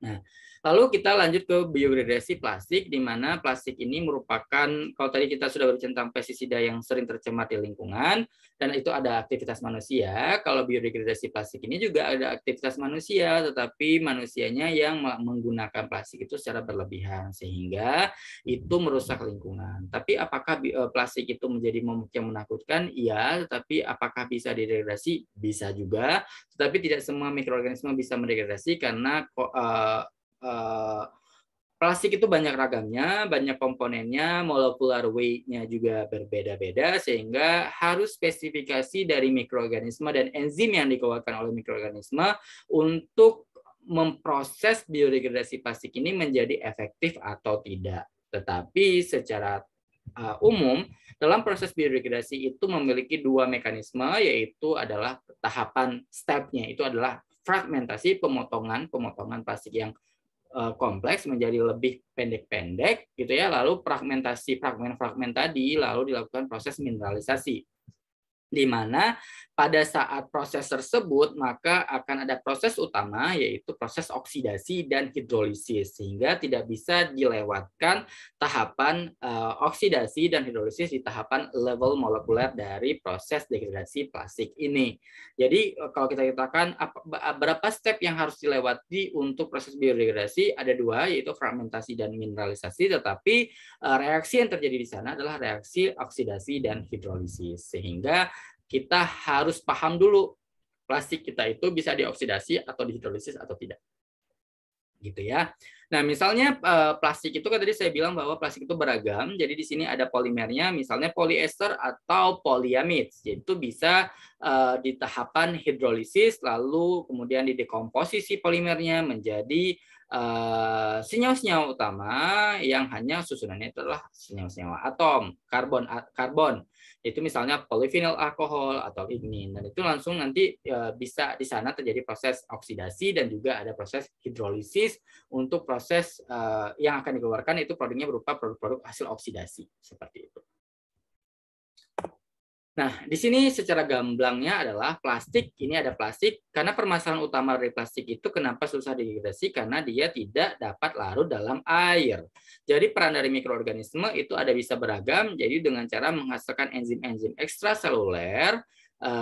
Nah, lalu kita lanjut ke biodegradasi plastik, di mana plastik ini merupakan, kalau tadi kita sudah berbicara tentang pestisida yang sering tercemar di lingkungan, dan itu ada aktivitas manusia. Kalau biodegradasi plastik ini juga ada aktivitas manusia, tetapi manusianya yang menggunakan plastik itu secara berlebihan, sehingga itu merusak lingkungan. Tapi apakah plastik itu menjadi momok yang menakutkan? Iya, tetapi apakah bisa didegradasi? Bisa juga, tetapi tidak semua mikroorganisme bisa mendegradasi karena plastik itu banyak ragamnya, banyak komponennya, molecular weight-nya juga berbeda-beda, sehingga harus spesifikasi dari mikroorganisme dan enzim yang dikeluarkan oleh mikroorganisme untuk memproses biodegradasi plastik ini menjadi efektif atau tidak. Tetapi secara umum, dalam proses biodegradasi itu memiliki dua mekanisme, yaitu adalah tahapan step-nya, itu adalah fragmentasi, pemotongan plastik yang kompleks menjadi lebih pendek-pendek gitu ya, lalu fragmentasi fragmen-fragmen tadi lalu dilakukan proses mineralisasi, di mana pada saat proses tersebut maka akan ada proses utama, yaitu proses oksidasi dan hidrolisis, sehingga tidak bisa dilewatkan tahapan oksidasi dan hidrolisis di tahapan level molekuler dari proses degradasi plastik ini. Jadi kalau kita katakan berapa step yang harus dilewati untuk proses biodegradasi, ada dua, yaitu fragmentasi dan mineralisasi, tetapi reaksi yang terjadi di sana adalah reaksi oksidasi dan hidrolisis, sehingga kita harus paham dulu plastik kita itu bisa dioksidasi atau dihidrolisis atau tidak. Gitu ya. Nah, misalnya plastik itu kan tadi saya bilang bahwa plastik itu beragam. Jadi di sini ada polimernya, misalnya polyester atau polyamid. Jadi itu bisa di tahapan hidrolisis, lalu kemudian didekomposisi polimernya menjadi senyawa-senyawa utama yang hanya susunannya itu adalah senyawa-senyawa atom, karbon. Itu misalnya polyvinyl alkohol atau lignin, dan itu langsung nanti bisa di sana terjadi proses oksidasi dan juga ada proses hidrolisis untuk proses yang akan dikeluarkan itu produknya berupa produk-produk hasil oksidasi seperti itu. Nah, di sini secara gamblangnya adalah plastik, ini ada plastik, karena permasalahan utama dari plastik itu kenapa susah degradasi, karena dia tidak dapat larut dalam air. Jadi peran dari mikroorganisme itu ada bisa beragam, jadi dengan cara menghasilkan enzim-enzim ekstraseluler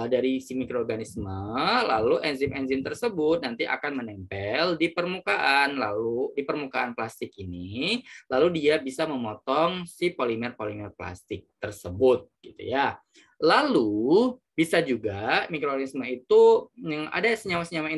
dari si mikroorganisme, lalu enzim-enzim tersebut nanti akan menempel di permukaan, lalu di permukaan plastik ini, lalu dia bisa memotong si polimer-polimer plastik tersebut, gitu ya. Lalu bisa juga mikroorganisme itu yang ada senyawa-senyawa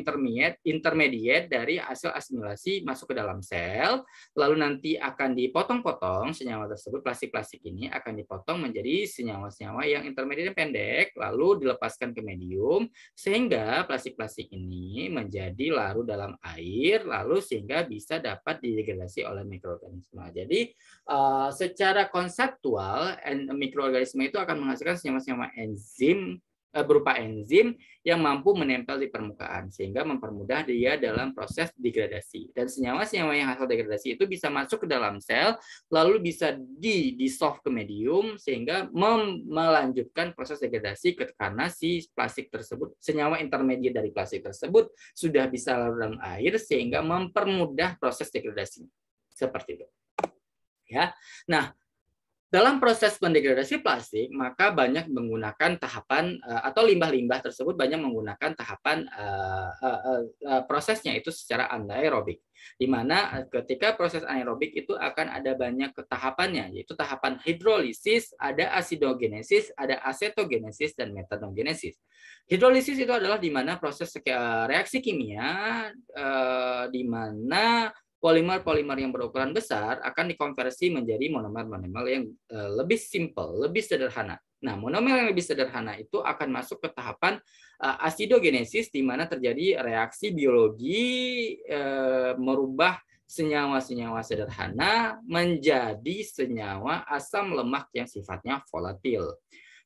intermediate dari hasil asimilasi masuk ke dalam sel, lalu nanti akan dipotong-potong senyawa tersebut, plastik-plastik ini akan dipotong menjadi senyawa-senyawa yang intermediate pendek, lalu dilepaskan ke medium, sehingga plastik-plastik ini menjadi larut dalam air, lalu sehingga bisa dapat didegradasi oleh mikroorganisme. Jadi secara konseptual mikroorganisme itu akan menghasilkan senyawa-senyawa enzim berupa enzim yang mampu menempel di permukaan sehingga mempermudah dia dalam proses degradasi. Dan senyawa-senyawa yang hasil degradasi itu bisa masuk ke dalam sel lalu bisa di-dissolve ke medium sehingga melanjutkan proses degradasi karena si plastik tersebut, senyawa intermediate dari plastik tersebut sudah bisa larut dalam air sehingga mempermudah proses degradasi. Seperti itu. Ya. Nah, dalam proses mendegradasi plastik, maka banyak menggunakan tahapan atau limbah-limbah tersebut banyak menggunakan tahapan prosesnya itu secara anaerobik. Di mana ketika proses anaerobik itu akan ada banyak tahapannya, yaitu tahapan hidrolisis, ada asidogenesis, ada asetogenesis, dan metanogenesis. Hidrolisis itu adalah di mana proses reaksi kimia di mana polimer-polimer yang berukuran besar akan dikonversi menjadi monomer-monomer yang lebih simple, lebih sederhana. Nah, monomer yang lebih sederhana itu akan masuk ke tahapan asidogenesis, di mana terjadi reaksi biologi merubah senyawa-senyawa sederhana menjadi senyawa asam lemak yang sifatnya volatil.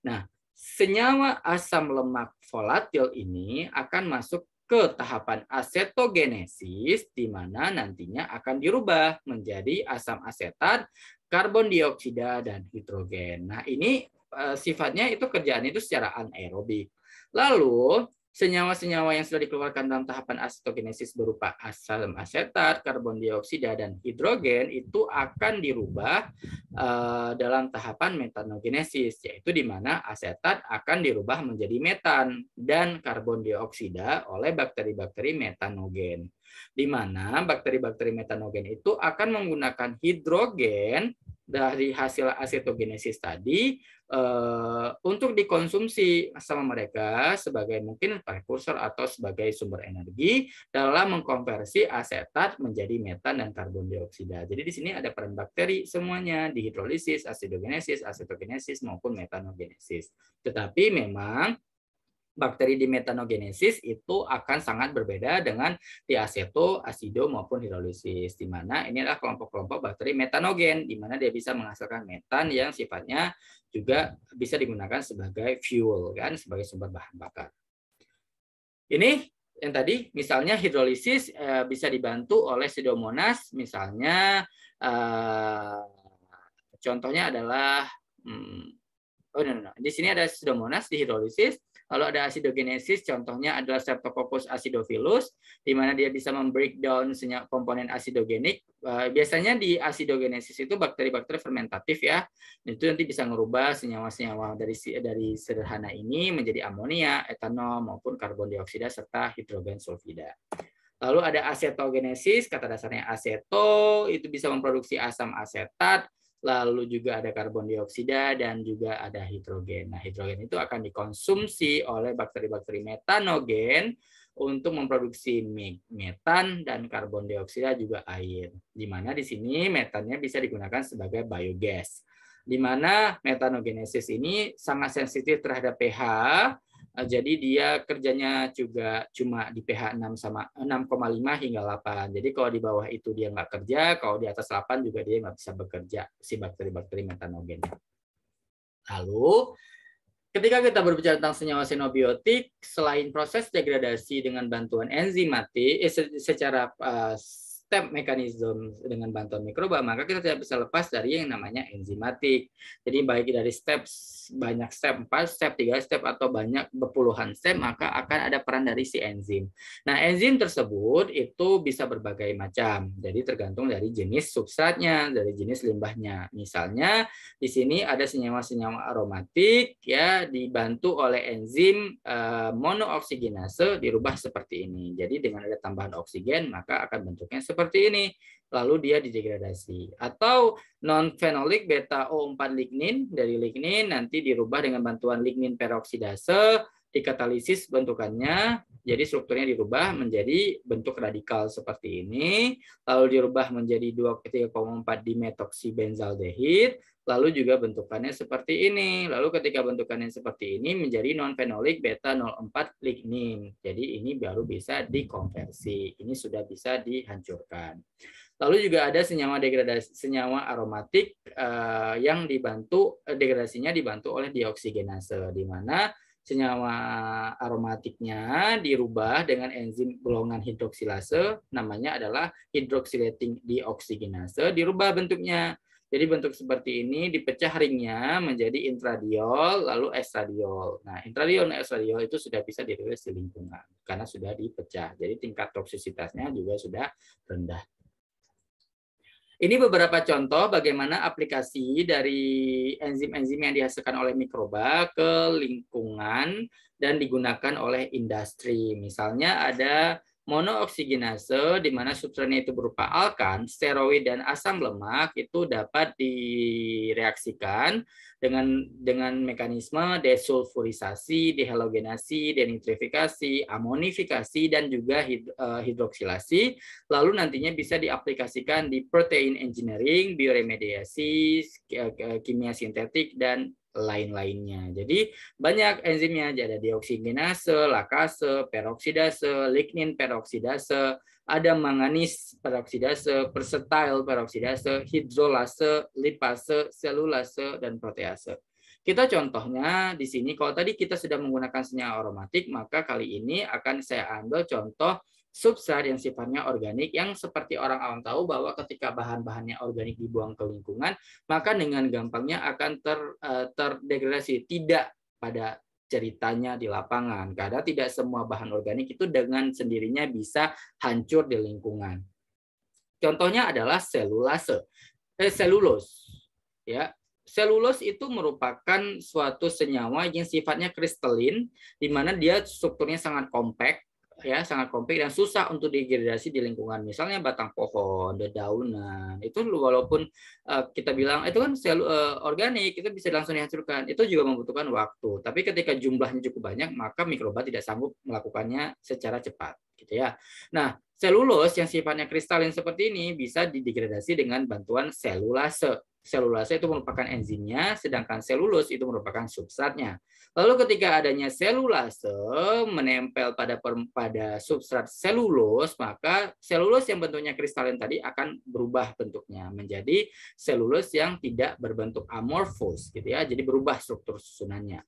Nah, senyawa asam lemak volatil ini akan masuk ke ke tahapan asetogenesis, di mana nantinya akan dirubah menjadi asam asetat, karbon dioksida, dan hidrogen. Nah, ini sifatnya itu kerjaan itu secara anaerobik. Lalu, senyawa-senyawa yang sudah dikeluarkan dalam tahapan asetogenesis berupa asam asetat, karbon dioksida, dan hidrogen itu akan dirubah dalam tahapan metanogenesis, yaitu di mana asetat akan dirubah menjadi metan dan karbon dioksida oleh bakteri-bakteri metanogen. Di mana bakteri-bakteri metanogen itu akan menggunakan hidrogen dari hasil asetogenesis tadi untuk dikonsumsi sama mereka sebagai mungkin prekursor atau sebagai sumber energi dalam mengkonversi asetat menjadi metan dan karbon dioksida. Jadi di sini ada peran bakteri semuanya di hidrolisis, acidogenesis, acetogenesis maupun metanogenesis. Tetapi memang bakteri di metanogenesis itu akan sangat berbeda dengan di aseto, asido maupun hidrolisis, di mana ini adalah kelompok-kelompok bakteri metanogen, di mana dia bisa menghasilkan metan yang sifatnya juga bisa digunakan sebagai fuel, kan, sebagai sumber bahan bakar. Ini yang tadi, misalnya hidrolisis bisa dibantu oleh Pseudomonas, misalnya contohnya adalah di sini ada Pseudomonas di hidrolisis. Lalu ada asidogenesis, contohnya adalah Streptococcus acidophilus, di mana dia bisa membreakdown komponen asidogenik. Biasanya di asidogenesis itu bakteri-bakteri fermentatif ya. Itu nanti bisa merubah senyawa-senyawa dari sederhana ini menjadi amonia, etanol maupun karbon dioksida serta hidrogen sulfida. Lalu ada acetogenesis, kata dasarnya aseto, itu bisa memproduksi asam asetat. Lalu juga ada karbon dioksida dan juga ada hidrogen. Nah, hidrogen itu akan dikonsumsi oleh bakteri-bakteri metanogen untuk memproduksi metan dan karbon dioksida juga air. Di mana di sini metannya bisa digunakan sebagai biogas. Di mana metanogenesis ini sangat sensitif terhadap pH. Jadi dia kerjanya juga cuma di pH 6,5 hingga 8. Jadi kalau di bawah itu dia nggak kerja, kalau di atas 8 juga dia nggak bisa bekerja, si bakteri-bakteri metanogen. Lalu, ketika kita berbicara tentang senyawa xenobiotik, selain proses degradasi dengan bantuan enzimatik, secara step mekanisme dengan bantuan mikroba, maka kita tidak bisa lepas dari yang namanya enzimatik. Jadi baik dari banyak step, 4 step, 3 step, atau banyak berpuluhan step, maka akan ada peran dari si enzim. Nah, enzim tersebut itu bisa berbagai macam. Jadi tergantung dari jenis substratnya, dari jenis limbahnya. Misalnya di sini ada senyawa-senyawa aromatik ya, dibantu oleh enzim monooksigenase dirubah seperti ini. Jadi dengan ada tambahan oksigen maka akan bentuknya seperti ini. Lalu dia didegradasi. Atau non-phenolic beta O4 lignin, dari lignin nanti dirubah dengan bantuan lignin peroksidase, dikatalisis bentukannya, jadi strukturnya dirubah menjadi bentuk radikal seperti ini, lalu dirubah menjadi 2,4 dimetoksibenzaldehid, lalu juga bentukannya seperti ini. Lalu ketika bentukannya seperti ini menjadi non-phenolic beta 04 lignin. Jadi ini baru bisa dikonversi. Ini sudah bisa dihancurkan. Lalu juga ada senyawa degradasi, senyawa aromatik yang degradasinya dibantu oleh dioksigenase, di mana senyawa aromatiknya dirubah dengan enzim golongan hidroksilase, namanya adalah hydroxylating dioksigenase, dirubah bentuknya. Jadi bentuk seperti ini dipecah ringnya menjadi intradiol lalu estradiol. Nah, intradiol dan estradiol itu sudah bisa dirilis di lingkungan karena sudah dipecah. Jadi tingkat toksisitasnya juga sudah rendah. Ini beberapa contoh bagaimana aplikasi dari enzim-enzim yang dihasilkan oleh mikroba ke lingkungan dan digunakan oleh industri. Misalnya ada monooksigenase, di mana substratnya itu berupa alkan, steroid, dan asam lemak itu dapat direaksikan dengan mekanisme desulfurisasi, dehalogenasi, denitrifikasi, amonifikasi, dan juga hidroksilasi. Lalu nantinya bisa diaplikasikan di protein engineering, bioremediasi, kimia sintetik, dan lain-lainnya. Jadi banyak enzimnya, ada dioksigenase, lakase, peroksidase, lignin peroksidase, ada manganis peroksidase, persetyl peroksidase, hidrolase, lipase, selulase, dan protease. Kita contohnya di sini, kalau tadi kita sudah menggunakan senyawa aromatik, maka kali ini akan saya ambil contoh substrat yang sifatnya organik, yang seperti orang awam tahu bahwa ketika bahan-bahannya organik dibuang ke lingkungan, maka dengan gampangnya akan terdegradasi. Tidak pada ceritanya di lapangan, karena tidak semua bahan organik itu dengan sendirinya bisa hancur di lingkungan. Contohnya adalah selulos. Ya, selulos itu merupakan suatu senyawa yang sifatnya kristalin, di mana dia strukturnya sangat kompak, ya, sangat kompak dan susah untuk degradasi di lingkungan. Misalnya batang pohon, dedaunan, itu walaupun kita bilang itu kan organik, itu bisa langsung dihancurkan. Itu juga membutuhkan waktu. Tapi ketika jumlahnya cukup banyak, maka mikroba tidak sanggup melakukannya secara cepat, gitu ya. Nah, selulos yang sifatnya kristalin seperti ini bisa didegradasi dengan bantuan selulase. Selulase itu merupakan enzimnya, sedangkan selulus itu merupakan substratnya. Lalu ketika adanya selulase menempel pada substrat selulus, maka selulus yang bentuknya kristalin tadi akan berubah bentuknya menjadi selulus yang tidak berbentuk amorfos, gitu ya. Jadi berubah struktur susunannya.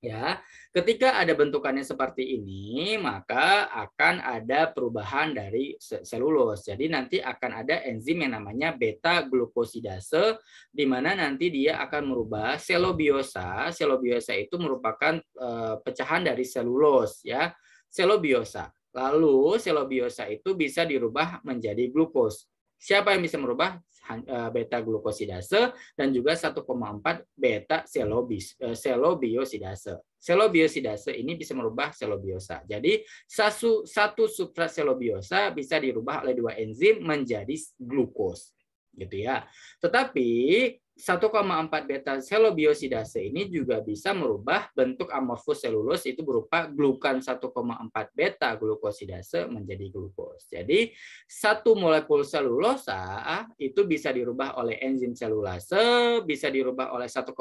Ya, ketika ada bentukannya seperti ini, maka akan ada perubahan dari selulus. Jadi nanti akan ada enzim yang namanya beta glukosidase, di mana nanti dia akan merubah selobiosa. Selobiosa itu merupakan pecahan dari selulus, ya, selobiosa. Lalu selobiosa itu bisa dirubah menjadi glukos. Siapa yang bisa merubah? Beta glukosidase dan juga 1,4 beta selobiosidase. Selobiosidase ini bisa merubah selobiosa. Jadi satu substrat selobiosa bisa dirubah oleh dua enzim menjadi glukos, gitu ya. Tetapi 1,4 beta selobiosidase ini juga bisa merubah bentuk amorfus selulus, itu berupa glukan 1,4 beta glukosidase menjadi glukos. Jadi satu molekul selulosa itu bisa dirubah oleh enzim selulase, bisa dirubah oleh 1,4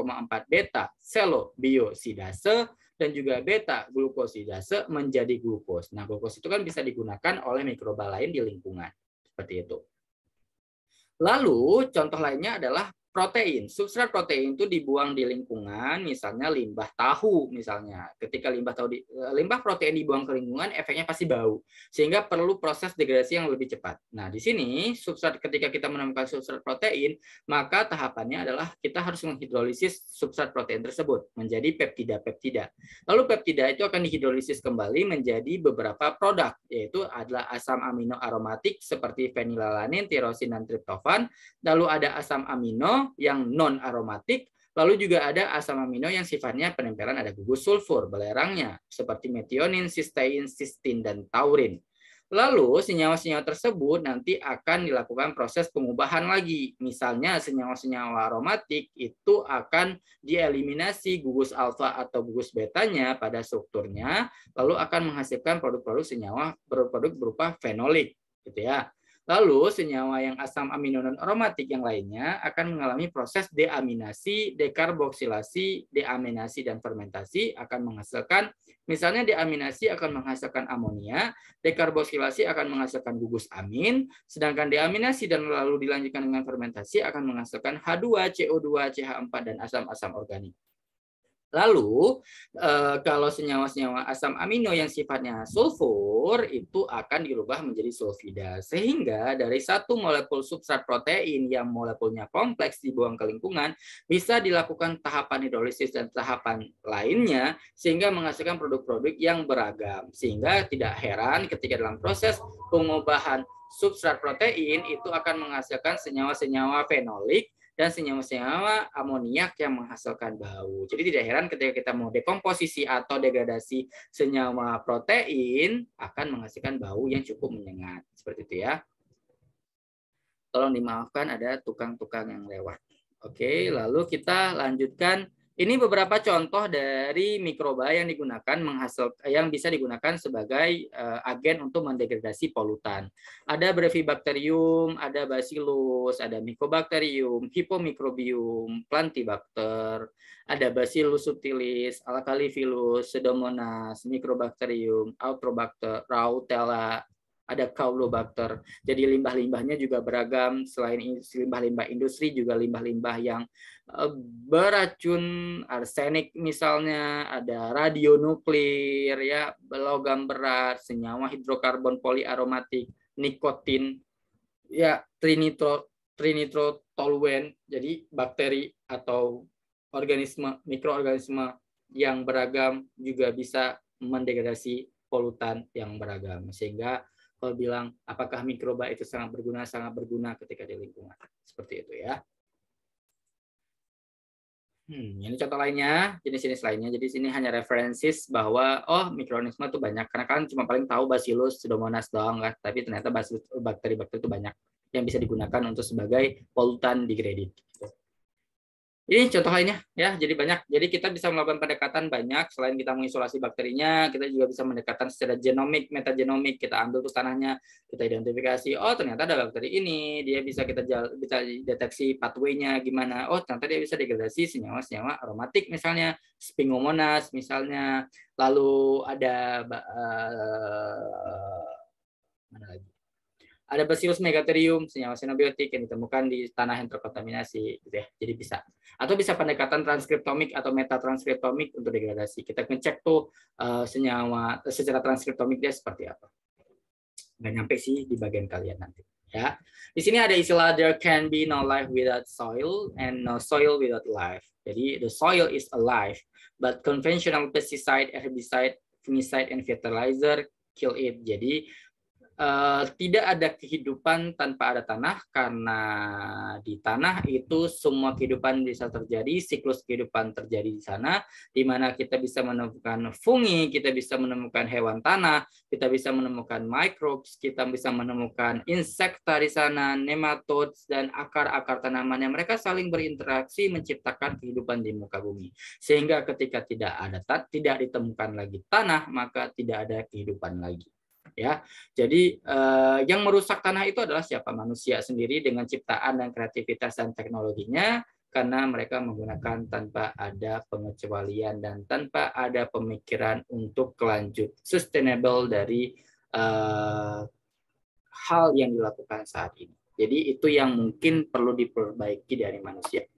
beta selobiosidase dan juga beta glukosidase menjadi glukos. Nah, glukos itu kan bisa digunakan oleh mikroba lain di lingkungan. Seperti itu. Lalu contoh lainnya adalah protein. Substrat protein itu dibuang di lingkungan, misalnya limbah tahu misalnya. Ketika limbah protein dibuang ke lingkungan, efeknya pasti bau, sehingga perlu proses degradasi yang lebih cepat. Nah, di sini ketika kita menemukan substrat protein, maka tahapannya adalah kita harus menghidrolisis substrat protein tersebut menjadi peptida-peptida. Lalu peptida itu akan dihidrolisis kembali menjadi beberapa produk, yaitu adalah asam amino aromatik seperti fenilalanin, tirosin, dan triptofan. Lalu ada asam amino yang non aromatik, lalu juga ada asam amino yang sifatnya penempelan, ada gugus sulfur belerangnya seperti metionin, sistein, sistin, dan taurin. Lalu senyawa-senyawa tersebut nanti akan dilakukan proses pengubahan lagi. Misalnya senyawa-senyawa aromatik itu akan dieliminasi gugus alfa atau gugus betanya pada strukturnya, lalu akan menghasilkan produk-produk senyawa berproduk berupa fenolik, gitu ya. Lalu senyawa yang asam amino non aromatik yang lainnya akan mengalami proses deaminasi, dekarboksilasi, deaminasi, dan fermentasi akan menghasilkan, misalnya deaminasi akan menghasilkan amonia, dekarboksilasi akan menghasilkan gugus amin, sedangkan deaminasi dan lalu dilanjutkan dengan fermentasi akan menghasilkan H2, CO2, CH4, dan asam-asam organik. Lalu kalau senyawa-senyawa asam amino yang sifatnya sulfur itu akan dirubah menjadi sulfida, sehingga dari satu molekul substrat protein yang molekulnya kompleks dibuang ke lingkungan bisa dilakukan tahapan hidrolisis dan tahapan lainnya sehingga menghasilkan produk-produk yang beragam, sehingga tidak heran ketika dalam proses pengubahan substrat protein itu akan menghasilkan senyawa-senyawa fenolik dan senyawa-senyawa amoniak yang menghasilkan bau. Jadi tidak heran ketika kita mau dekomposisi atau degradasi senyawa protein akan menghasilkan bau yang cukup menyengat. Seperti itu ya. Tolong dimaafkan ada tukang-tukang yang lewat. Oke, lalu kita lanjutkan. Ini beberapa contoh dari mikroba yang yang bisa digunakan sebagai agen untuk mendegradasi polutan. Ada Brevibacterium, ada Bacillus, ada Mycobacterium, Hippomicrobium, Plantibacter, ada Bacillus subtilis, Alkalifilus, Pseudomonas, Microbacterium, Autrobacter, Rautella, ada Caulobacter. Jadi limbah-limbahnya juga beragam. Selain limbah-limbah industri, juga limbah-limbah yang beracun, arsenik misalnya, ada radionuklir, ya, logam berat, senyawa hidrokarbon poliaromatik, nikotin, ya, trinitrotoluen. Jadi bakteri atau organisme, mikroorganisme yang beragam juga bisa mendegradasi polutan yang beragam. Sehingga kalau bilang apakah mikroba itu sangat berguna ketika di lingkungan. Seperti itu ya. Ini contoh lainnya, jenis-jenis lainnya. Jadi sini hanya referensis bahwa mikroorganisme itu banyak. Karena kan cuma paling tahu Bacillus, Pseudomonas doang kan. Tapi ternyata bakteri-bakteri itu banyak yang bisa digunakan untuk sebagai polutan degraded. Ini contoh lainnya ya, jadi banyak. Jadi kita bisa melakukan pendekatan banyak. Selain kita mengisolasi bakterinya, kita juga bisa mendekatan secara genomik, metagenomik. Kita ambil tuh tanahnya, kita identifikasi. Oh ternyata ada bakteri ini, dia bisa kita bisa deteksi pathway-nya gimana. Oh ternyata dia bisa degradasi senyawa-senyawa aromatik misalnya, Spingomonas misalnya. Lalu ada mana lagi? Ada Bacillus megatherium, senyawa xenobiotik yang ditemukan di tanah yang terkontaminasi, gitu ya. Jadi bisa. Atau bisa pendekatan transkriptomik atau metatranskriptomik untuk degradasi. Kita ngecek tuh senyawa secara transkriptomik dia seperti apa. Nggak nyampe sih di bagian kalian nanti. Ya. Di sini ada istilah there can be no life without soil and no soil without life. Jadi the soil is alive, but conventional pesticide, herbicide, fungicide, and fertilizer kill it. Jadi tidak ada kehidupan tanpa ada tanah, karena di tanah itu semua kehidupan bisa terjadi, siklus kehidupan terjadi di sana, di mana kita bisa menemukan fungi, kita bisa menemukan hewan tanah, kita bisa menemukan microbes, kita bisa menemukan insekta di sana, nematodes, dan akar-akar tanaman yang mereka saling berinteraksi menciptakan kehidupan di muka bumi. Sehingga ketika tidak ditemukan lagi tanah, maka tidak ada kehidupan lagi. Ya, jadi yang merusak tanah itu adalah siapa? Manusia sendiri dengan ciptaan dan kreativitas dan teknologinya, karena mereka menggunakan tanpa ada pengecualian dan tanpa ada pemikiran untuk kelanjut sustainable dari hal yang dilakukan saat ini. Jadi itu yang mungkin perlu diperbaiki dari manusia.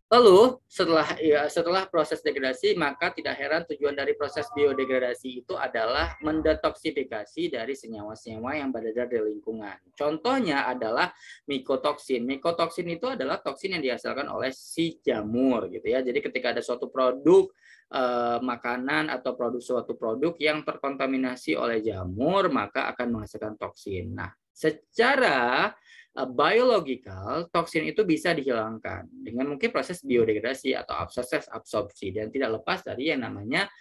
Lalu setelah proses degradasi, maka tidak heran tujuan dari proses biodegradasi itu adalah mendetoksifikasi dari senyawa-senyawa yang beredar di lingkungan. Contohnya adalah mikotoksin. Mikotoksin itu adalah toksin yang dihasilkan oleh si jamur, gitu ya. Jadi ketika ada suatu produk makanan atau suatu produk yang terkontaminasi oleh jamur, maka akan menghasilkan toksin. Nah, secara biological, toksin itu bisa dihilangkan dengan mungkin proses biodegradasi atau proses absorpsi, dan tidak lepas dari yang namanya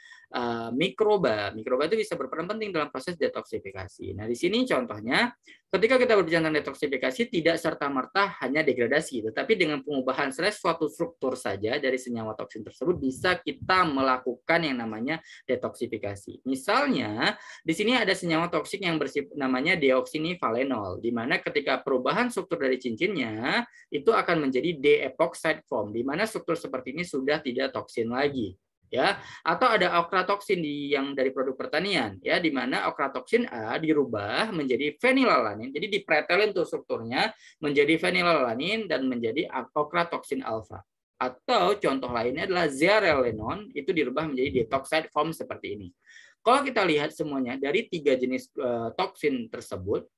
mikroba. Mikroba itu bisa berperan penting dalam proses detoksifikasi. Nah, di sini contohnya, ketika kita berbicara tentang detoksifikasi, tidak serta-merta hanya degradasi, tetapi dengan pengubahan suatu struktur saja dari senyawa toksin tersebut bisa kita melakukan yang namanya detoksifikasi. Misalnya, di sini ada senyawa toksik yang namanya deoksinivalenol, di mana ketika perubahan struktur dari cincinnya, itu akan menjadi D-epoxide form, di mana struktur seperti ini sudah tidak toksin lagi. Ya, atau ada okratoksin yang dari produk pertanian, ya, di mana okratoksin A dirubah menjadi fenilalanin, jadi dipretelin tuh strukturnya menjadi fenilalanin dan menjadi okratoksin alfa. Atau contoh lainnya adalah zearalenone, itu dirubah menjadi detoxide form seperti ini. Kalau kita lihat semuanya dari 3 jenis toksin tersebut,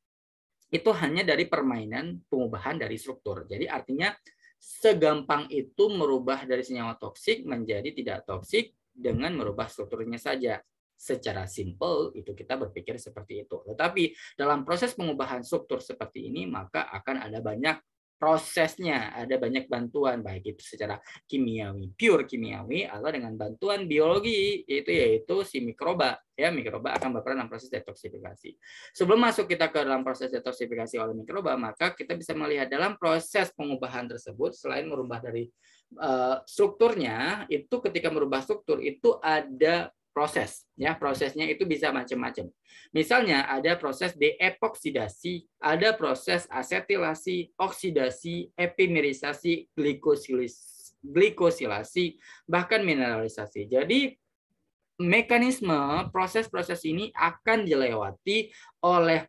itu hanya dari permainan pengubahan dari struktur. Jadi artinya segampang itu merubah dari senyawa toksik menjadi tidak toksik dengan merubah strukturnya saja. Secara simple itu kita berpikir seperti itu. Tetapi dalam proses pengubahan struktur seperti ini, maka akan ada banyak prosesnya, ada banyak bantuan, baik itu secara kimiawi, pure kimiawi, atau dengan bantuan biologi, yaitu si mikroba. Ya, mikroba akan berperan dalam proses detoksifikasi. Sebelum masuk kita ke dalam proses detoksifikasi oleh mikroba, maka kita bisa melihat dalam proses pengubahan tersebut, selain merubah dari strukturnya, itu ketika merubah struktur itu ada proses, ya, prosesnya itu bisa macam-macam. Misalnya ada proses deepoksidasi, ada proses asetilasi, oksidasi, epimerisasi, glikosilasi, bahkan mineralisasi. Jadi mekanisme proses-proses ini akan dilewati oleh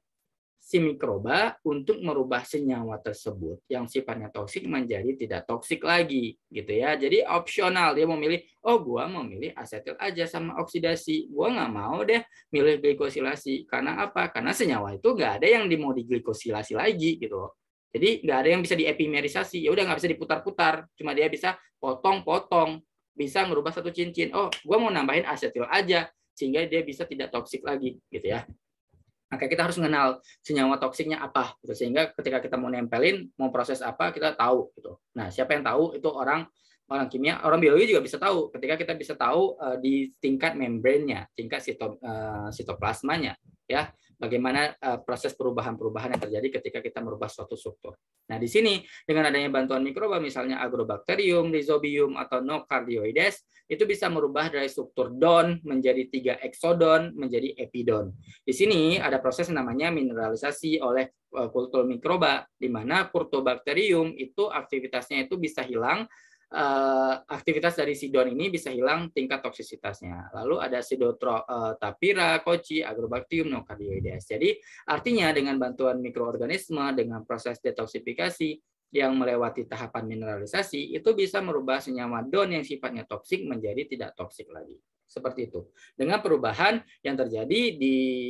si mikroba untuk merubah senyawa tersebut yang sifatnya toksik menjadi tidak toksik lagi gitu ya. Jadi opsional, dia memilih, oh gua mau milih asetil aja sama oksidasi, gua nggak mau deh milih glikosilasi. Karena apa? Karena senyawa itu nggak ada yang mau diglikosilasi lagi gitu loh. Jadi nggak ada yang bisa diepimerisasi, ya udah nggak bisa diputar-putar, cuma dia bisa potong-potong, bisa ngerubah satu cincin. Oh, gua mau nambahin asetil aja sehingga dia bisa tidak toksik lagi gitu ya. Maka kita harus mengenal senyawa toksiknya apa, gitu. Sehingga ketika kita mau nempelin, mau proses apa, kita tahu. Gitu. Nah, siapa yang tahu itu orang kimia, orang biologi juga bisa tahu. Ketika kita bisa tahu di tingkat membrannya, tingkat sitoplasmanya, ya, bagaimana proses perubahan-perubahan yang terjadi ketika kita merubah suatu struktur. Nah, di sini dengan adanya bantuan mikroba, misalnya Agrobacterium, Rhizobium, atau Nocardioides, itu bisa merubah dari struktur don menjadi 3 exodon menjadi epidon. Di sini ada proses yang namanya mineralisasi oleh kultur mikroba, di mana Kurtobacterium itu aktivitasnya itu bisa hilang, aktivitas dari si don ini bisa hilang tingkat toksisitasnya. Lalu ada Psittotapira, Kochi, Agrobacterium, Nocardioides. Jadi artinya dengan bantuan mikroorganisme, dengan proses detoksifikasi yang melewati tahapan mineralisasi, itu bisa merubah senyawa don yang sifatnya toksik menjadi tidak toksik lagi. Seperti itu. Dengan perubahan yang terjadi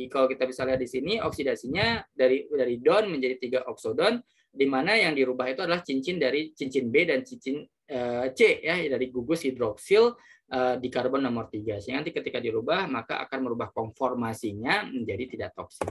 kalau kita bisa lihat di sini, oksidasinya dari don menjadi 3 oksodon, di mana yang dirubah itu adalah cincin B dan cincin C, ya, dari gugus hidroksil di karbon nomor 3. Sehingga nanti ketika dirubah, maka akan merubah konformasinya menjadi tidak toksik.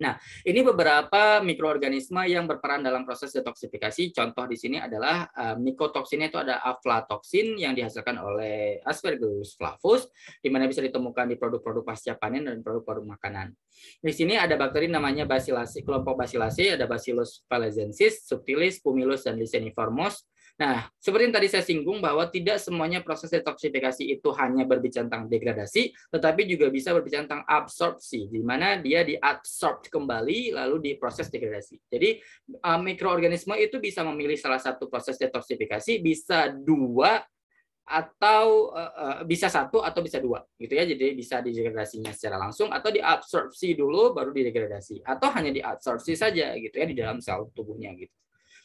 Nah, ini beberapa mikroorganisme yang berperan dalam proses detoksifikasi. Contoh di sini adalah mikotoksinnya itu ada aflatoksin yang dihasilkan oleh Aspergillus flavus, di mana bisa ditemukan di produk-produk pasca panen dan produk-produk makanan. Di sini ada bakteri namanya Bacillasi, kelompok Bacillasi, ada Bacillus phalangensis, subtilis, pumilus, dan liseniformos. Nah, seperti yang tadi saya singgung bahwa tidak semuanya proses detoksifikasi itu hanya berbicara tentang degradasi, tetapi juga bisa berbicara tentang absorpsi, di mana dia diabsorb kembali lalu diproses degradasi. Jadi mikroorganisme itu bisa memilih salah satu proses detoksifikasi, bisa 2 atau bisa 1 atau bisa 2 gitu ya. Jadi bisa didegradasinya secara langsung atau diabsorpsi dulu baru didegradasi, atau hanya diabsorpsi saja gitu ya di dalam sel tubuhnya gitu.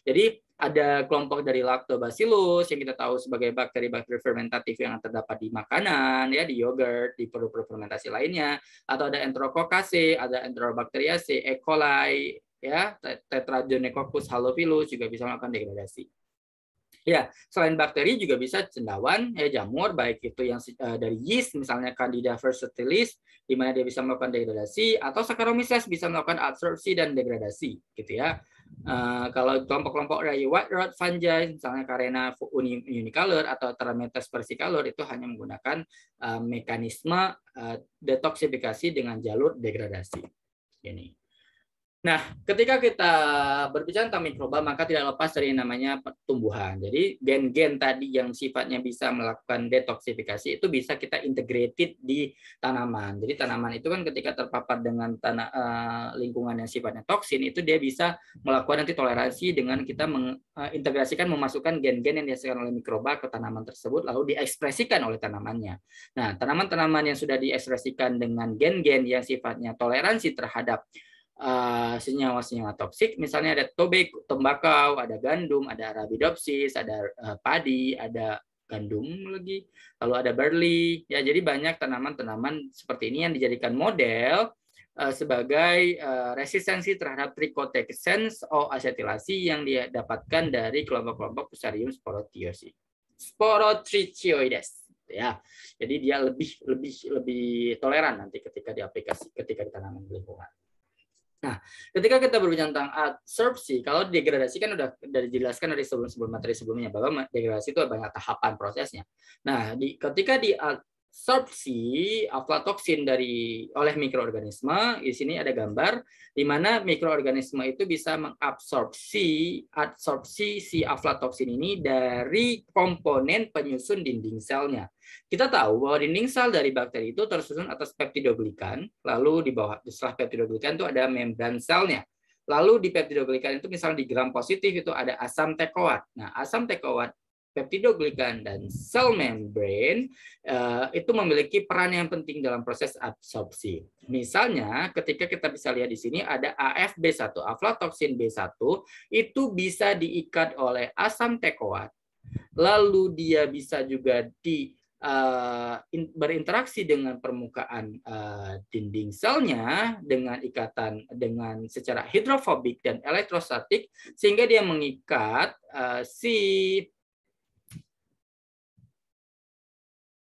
Jadi ada kelompok dari Lactobacillus yang kita tahu sebagai bakteri-bakteri fermentatif yang terdapat di makanan, ya, di yogurt, di produk fermentasi lainnya, atau ada Enterococcus, ada Enterobacteriaceae, E. coli, ya, Tetragonococcus halophilus juga bisa melakukan degradasi. Ya, selain bakteri juga bisa cendawan, ya, jamur, baik itu yang dari yeast, misalnya Candida versatilis, di mana dia bisa melakukan degradasi, atau Saccharomyces bisa melakukan absorpsi dan degradasi, gitu ya. Kalau kelompok-kelompok dari white rot fungi, misalnya Carena unicolor atau Thermometes versicolor, itu hanya menggunakan mekanisme detoksifikasi dengan jalur degradasi. Ini. Nah, ketika kita berbicara tentang mikroba, maka tidak lepas dari yang namanya tumbuhan. Jadi gen-gen tadi yang sifatnya bisa melakukan detoksifikasi itu bisa kita integrated di tanaman. Jadi tanaman itu kan ketika terpapar dengan lingkungan yang sifatnya toksin, itu dia bisa melakukan nanti toleransi dengan kita mengintegrasikan, memasukkan gen-gen yang dihasilkan oleh mikroba ke tanaman tersebut, lalu diekspresikan oleh tanamannya. Nah, tanaman-tanaman yang sudah diekspresikan dengan gen-gen yang sifatnya toleransi terhadap senyawa-senyawa toksik, misalnya ada tembakau, ada gandum, ada Arabidopsis, ada padi, ada gandum lagi, lalu ada barley, ya. Jadi banyak tanaman-tanaman seperti ini yang dijadikan model sebagai resistensi terhadap trichothexans asetilasi yang didapatkan dari kelompok-kelompok Fusarium Sporotrichioides, ya. Jadi dia lebih toleran nanti ketika diaplikasi, ketika ditanam di lingkungan. Nah, ketika kita berbicara tentang absorpsi, kalau degradasi kan udah dijelaskan dari sebelum materi sebelumnya bahwa degradasi itu banyak tahapan prosesnya. Nah, ketika diabsorpsi aflatoksin oleh mikroorganisme, di sini ada gambar di mana mikroorganisme itu bisa mengabsorpsi si aflatoksin ini dari komponen penyusun dinding selnya. Kita tahu bahwa dinding sel dari bakteri itu tersusun atas peptidoglikan, lalu di bawah setelah peptidoglikan itu ada membran selnya. Lalu di peptidoglikan itu misalnya di gram positif itu ada asam tekoat. Nah, asam tekoat peptidoglikan dan sel membrane itu memiliki peran yang penting dalam proses absorpsi. Misalnya, ketika kita bisa lihat di sini ada AFB1, aflatoksin B1, itu bisa diikat oleh asam tekoat. Lalu dia bisa juga berinteraksi dengan permukaan dinding selnya dengan ikatan dengan secara hidrofobik dan elektrostatik, sehingga dia mengikat si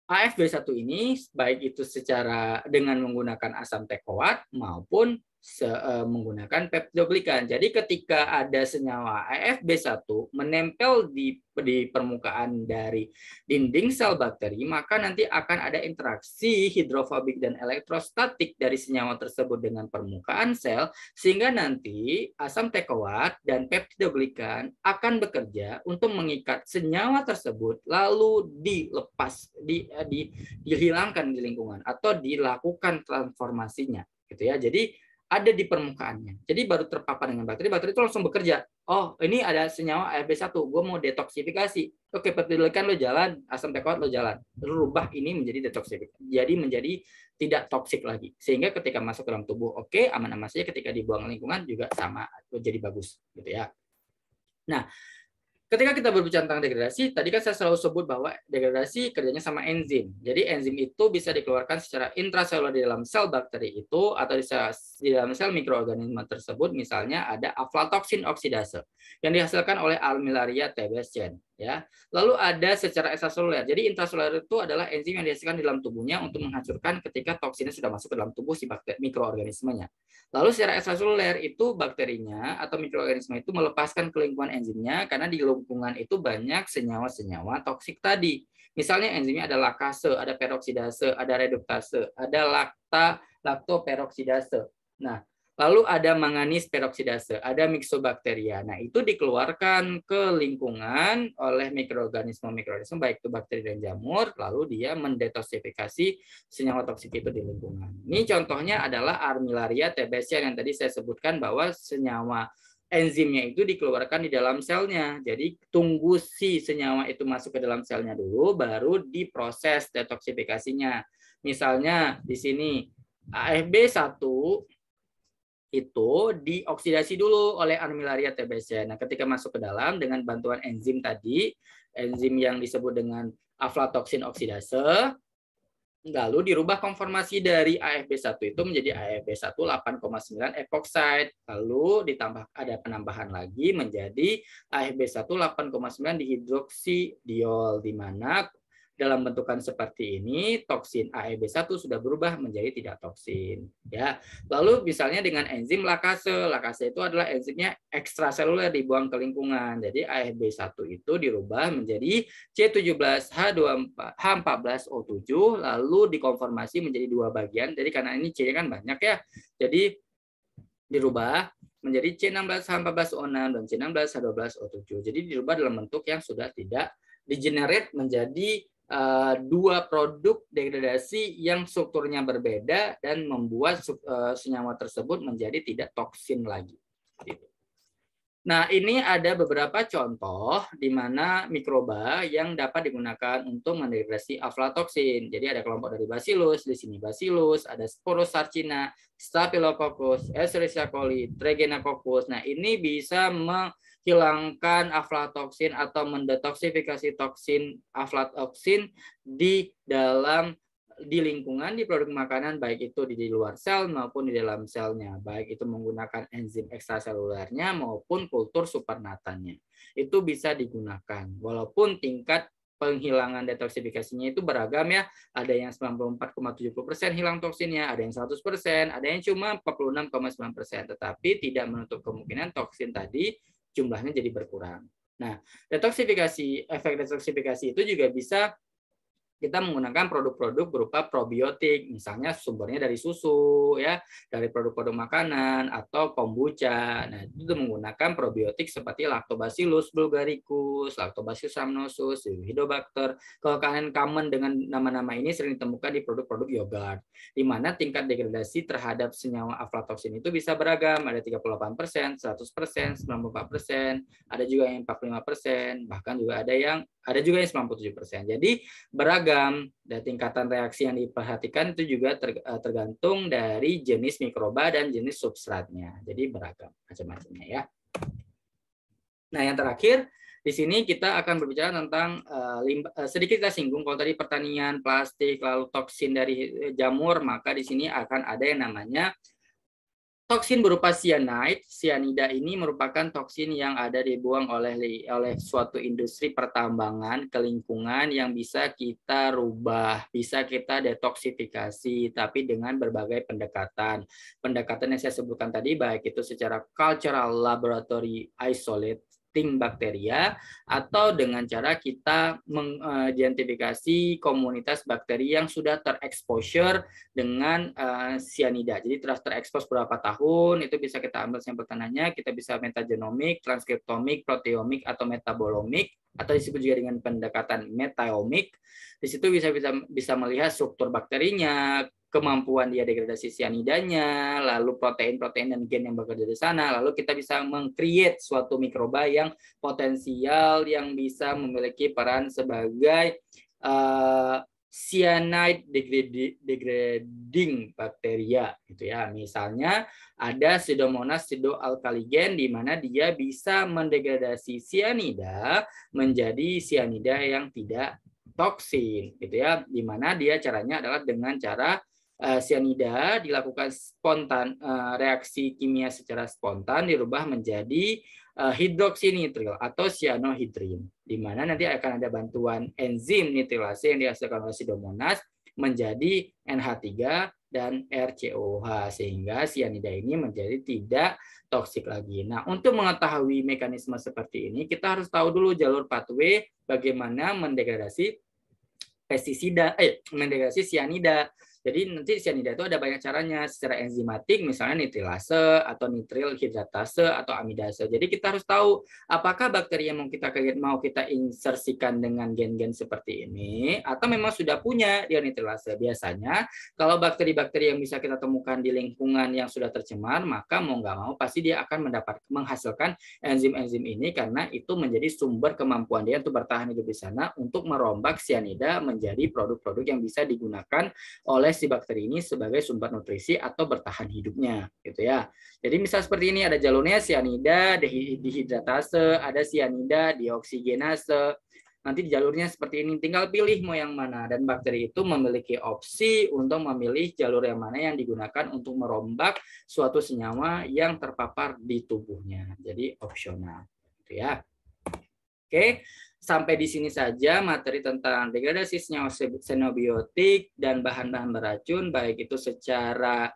AFB1 ini, baik itu secara dengan menggunakan asam tekoat maupun menggunakan peptidoglikan. Jadi ketika ada senyawa AFB1 menempel di permukaan dari dinding sel bakteri, maka nanti akan ada interaksi hidrofobik dan elektrostatik dari senyawa tersebut dengan permukaan sel, sehingga nanti asam tekoat dan peptidoglikan akan bekerja untuk mengikat senyawa tersebut lalu dilepas, dihilangkan di lingkungan atau dilakukan transformasinya, gitu ya. Jadi ada di permukaannya. Jadi baru terpapar dengan bakteri, bakteri itu langsung bekerja. Oh, ini ada senyawa AFB1, gue mau detoksifikasi. Oke, peptidoglikan lo jalan, asam tekoat lo jalan. Lalu rubah ini menjadi detoksifikasi. Jadi menjadi tidak toksik lagi. Sehingga ketika masuk ke dalam tubuh, oke, aman-aman saja. Ketika dibuang lingkungan juga sama, jadi bagus, gitu ya. Nah, ketika kita berbicara tentang degradasi, tadi kan saya selalu sebut bahwa degradasi kerjanya sama enzim. Jadi enzim itu bisa dikeluarkan secara intraseluler di dalam sel bakteri itu atau di dalam sel mikroorganisme tersebut. Misalnya ada aflatoksin oksidase yang dihasilkan oleh Armillaria thebesian. Ya, lalu ada secara ekstraseluler. Jadi intraseluler itu adalah enzim yang dihasilkan di dalam tubuhnya untuk menghancurkan ketika toksinnya sudah masuk ke dalam tubuh si mikroorganismenya. Lalu secara ekstraseluler itu bakterinya atau mikroorganisme itu melepaskan ke lingkungan enzimnya karena di lingkungan itu banyak senyawa-senyawa toksik tadi. Misalnya enzimnya ada lakase, ada peroksidase, ada reduktase, ada laktoperoksidase. Nah, lalu ada manganis peroksidase, ada myxobacteria. Nah, itu dikeluarkan ke lingkungan oleh mikroorganisme baik itu bakteri dan jamur, lalu dia mendetoksifikasi senyawa toksik itu di lingkungan. Ini contohnya adalah Armillaria thebesian yang tadi saya sebutkan bahwa senyawa enzimnya itu dikeluarkan di dalam selnya. Jadi tunggu si senyawa itu masuk ke dalam selnya dulu, baru diproses detoksifikasinya. Misalnya di sini AFB1 itu dioksidasi dulu oleh Armillaria thebesian. Nah, ketika masuk ke dalam dengan bantuan enzim tadi, enzim yang disebut dengan aflatoksin oksidase, lalu dirubah konformasi dari AFB1 itu menjadi AFB1 8,9 epoxide, lalu ditambah ada penambahan lagi menjadi AFB1 8,9 dihidroksidiol, di mana dalam bentukan seperti ini toksin AFB1 sudah berubah menjadi tidak toksin, ya. Lalu misalnya dengan enzim lakase, lakase itu adalah enzimnya ekstraseluler dibuang ke lingkungan. Jadi AFB1 itu dirubah menjadi C17H14O7 lalu dikonformasi menjadi dua bagian. Jadi karena ini C-nya kan banyak ya. Jadi dirubah menjadi C16H14O6 dan C16H12O7. Jadi dirubah dalam bentuk yang sudah tidak digenerate menjadi dua produk degradasi yang strukturnya berbeda dan membuat senyawa tersebut menjadi tidak toksin lagi. Nah, ini ada beberapa contoh di mana mikroba yang dapat digunakan untuk mendegradasi aflatoksin. Jadi ada kelompok dari Bacillus, di sini Bacillus, ada Sporosarcina, Staphylococcus, Escherichia coli, Trigenococcus. Nah, ini bisa menghilangkan aflatoksin atau mendetoksifikasi toksin aflatoksin di lingkungan, di produk makanan, baik itu di luar sel maupun di dalam selnya, baik itu menggunakan enzim ekstraselulernya maupun kultur supernatanya. Itu bisa digunakan, walaupun tingkat penghilangan detoksifikasinya itu beragam ya. Ada yang 94,70% hilang toksinnya, ada yang 100%, ada yang cuma 46,9%. Tetapi tidak menutup kemungkinan toksin tadi jumlahnya jadi berkurang. Nah, efek detoksifikasi itu juga bisa kita menggunakan produk-produk berupa probiotik, misalnya sumbernya dari susu, ya, dari produk-produk makanan atau kombucha. Nah, itu menggunakan probiotik seperti Lactobacillus bulgaricus, Lactobacillus rhamnosus, Bifidobacter. Kalau kalian common dengan nama-nama ini sering ditemukan di produk-produk yogurt, di mana tingkat degradasi terhadap senyawa aflatoksin itu bisa beragam, ada 38%, 100%, 94%, ada juga yang 45%, bahkan juga ada yang Ada juga yang 97%. Jadi beragam, dan tingkatan reaksi yang diperhatikan itu juga tergantung dari jenis mikroba dan jenis substratnya. Jadi beragam macam-macamnya ya. Nah, yang terakhir di sini kita akan berbicara tentang sedikit kita singgung kalau tadi pertanian, plastik, lalu toksin dari jamur, maka di sini akan ada yang namanya toksin berupa cyanide. Cyanida ini merupakan toksin yang ada dibuang oleh suatu industri pertambangan ke lingkungan yang bisa kita rubah, bisa kita detoksifikasi, tapi dengan berbagai pendekatan. Pendekatan yang saya sebutkan tadi, baik itu secara cultural laboratory isolate bakteria atau dengan cara kita mengidentifikasi komunitas bakteri yang sudah terexposure dengan cyanida. Jadi telah terekspos berapa tahun, itu bisa kita ambil sampel tanahnya, kita bisa metagenomik, transkriptomik, proteomik, atau metabolomik, atau disebut juga dengan pendekatan metaomik. Di situ bisa melihat struktur bakterinya, kemampuan dia degradasi cyanidanya, lalu protein-protein dan gen yang bekerja di sana, lalu kita bisa meng-create suatu mikroba yang potensial yang bisa memiliki peran sebagai cyanide degrading bakteria gitu ya. Misalnya ada Pseudomonas pseudoalkaligen di mana dia bisa mendegradasi cyanida menjadi cyanida yang tidak toksin gitu ya. Di mana dia caranya adalah dengan cara cyanida dilakukan spontan, reaksi kimia secara spontan dirubah menjadi hidroksinitril atau cyanohydrin, di mana nanti akan ada bantuan enzim nitrilase yang dihasilkan oleh Pseudomonas menjadi NH3 dan RCOH, sehingga cyanida ini menjadi tidak toksik lagi. Nah, untuk mengetahui mekanisme seperti ini, kita harus tahu dulu jalur pathway bagaimana mendegradasi mendegradasi cyanida. Jadi nanti cyanida itu ada banyak caranya, secara enzimatik misalnya nitrilase atau nitril hidratase atau amidase. Jadi kita harus tahu apakah bakteri yang mau kita insersikan dengan gen-gen seperti ini atau memang sudah punya dia nitrilase. Biasanya kalau bakteri-bakteri yang bisa kita temukan di lingkungan yang sudah tercemar, maka mau nggak mau pasti dia akan menghasilkan enzim-enzim ini karena itu menjadi sumber kemampuan dia untuk bertahan hidup di sana untuk merombak cyanida menjadi produk-produk yang bisa digunakan oleh si bakteri ini sebagai sumber nutrisi atau bertahan hidupnya gitu ya. Jadi misal seperti ini ada jalurnya cyanida dihidratase, ada cyanida dioksigenase. Nanti jalurnya seperti ini, tinggal pilih mau yang mana, dan bakteri itu memiliki opsi untuk memilih jalur yang mana yang digunakan untuk merombak suatu senyawa yang terpapar di tubuhnya. Jadi opsional gitu ya. Oke, sampai di sini saja materi tentang degradasi senyawa xenobiotik dan bahan-bahan beracun, baik itu secara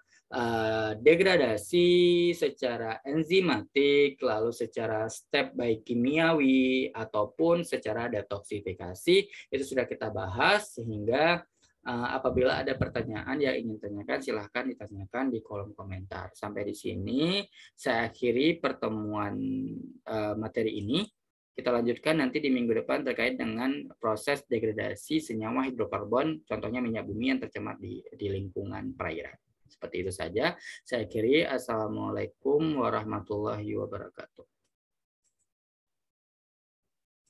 degradasi, secara enzimatik, lalu secara step baik kimiawi, ataupun secara detoksifikasi, itu sudah kita bahas, sehingga apabila ada pertanyaan yang ingin tanyakan, silahkan ditanyakan di kolom komentar. Sampai di sini, saya akhiri pertemuan materi ini. Kita lanjutkan nanti di minggu depan terkait dengan proses degradasi senyawa hidrokarbon, contohnya minyak bumi yang tercemar di lingkungan perairan. Seperti itu saja. Saya akhiri. Assalamualaikum warahmatullahi wabarakatuh.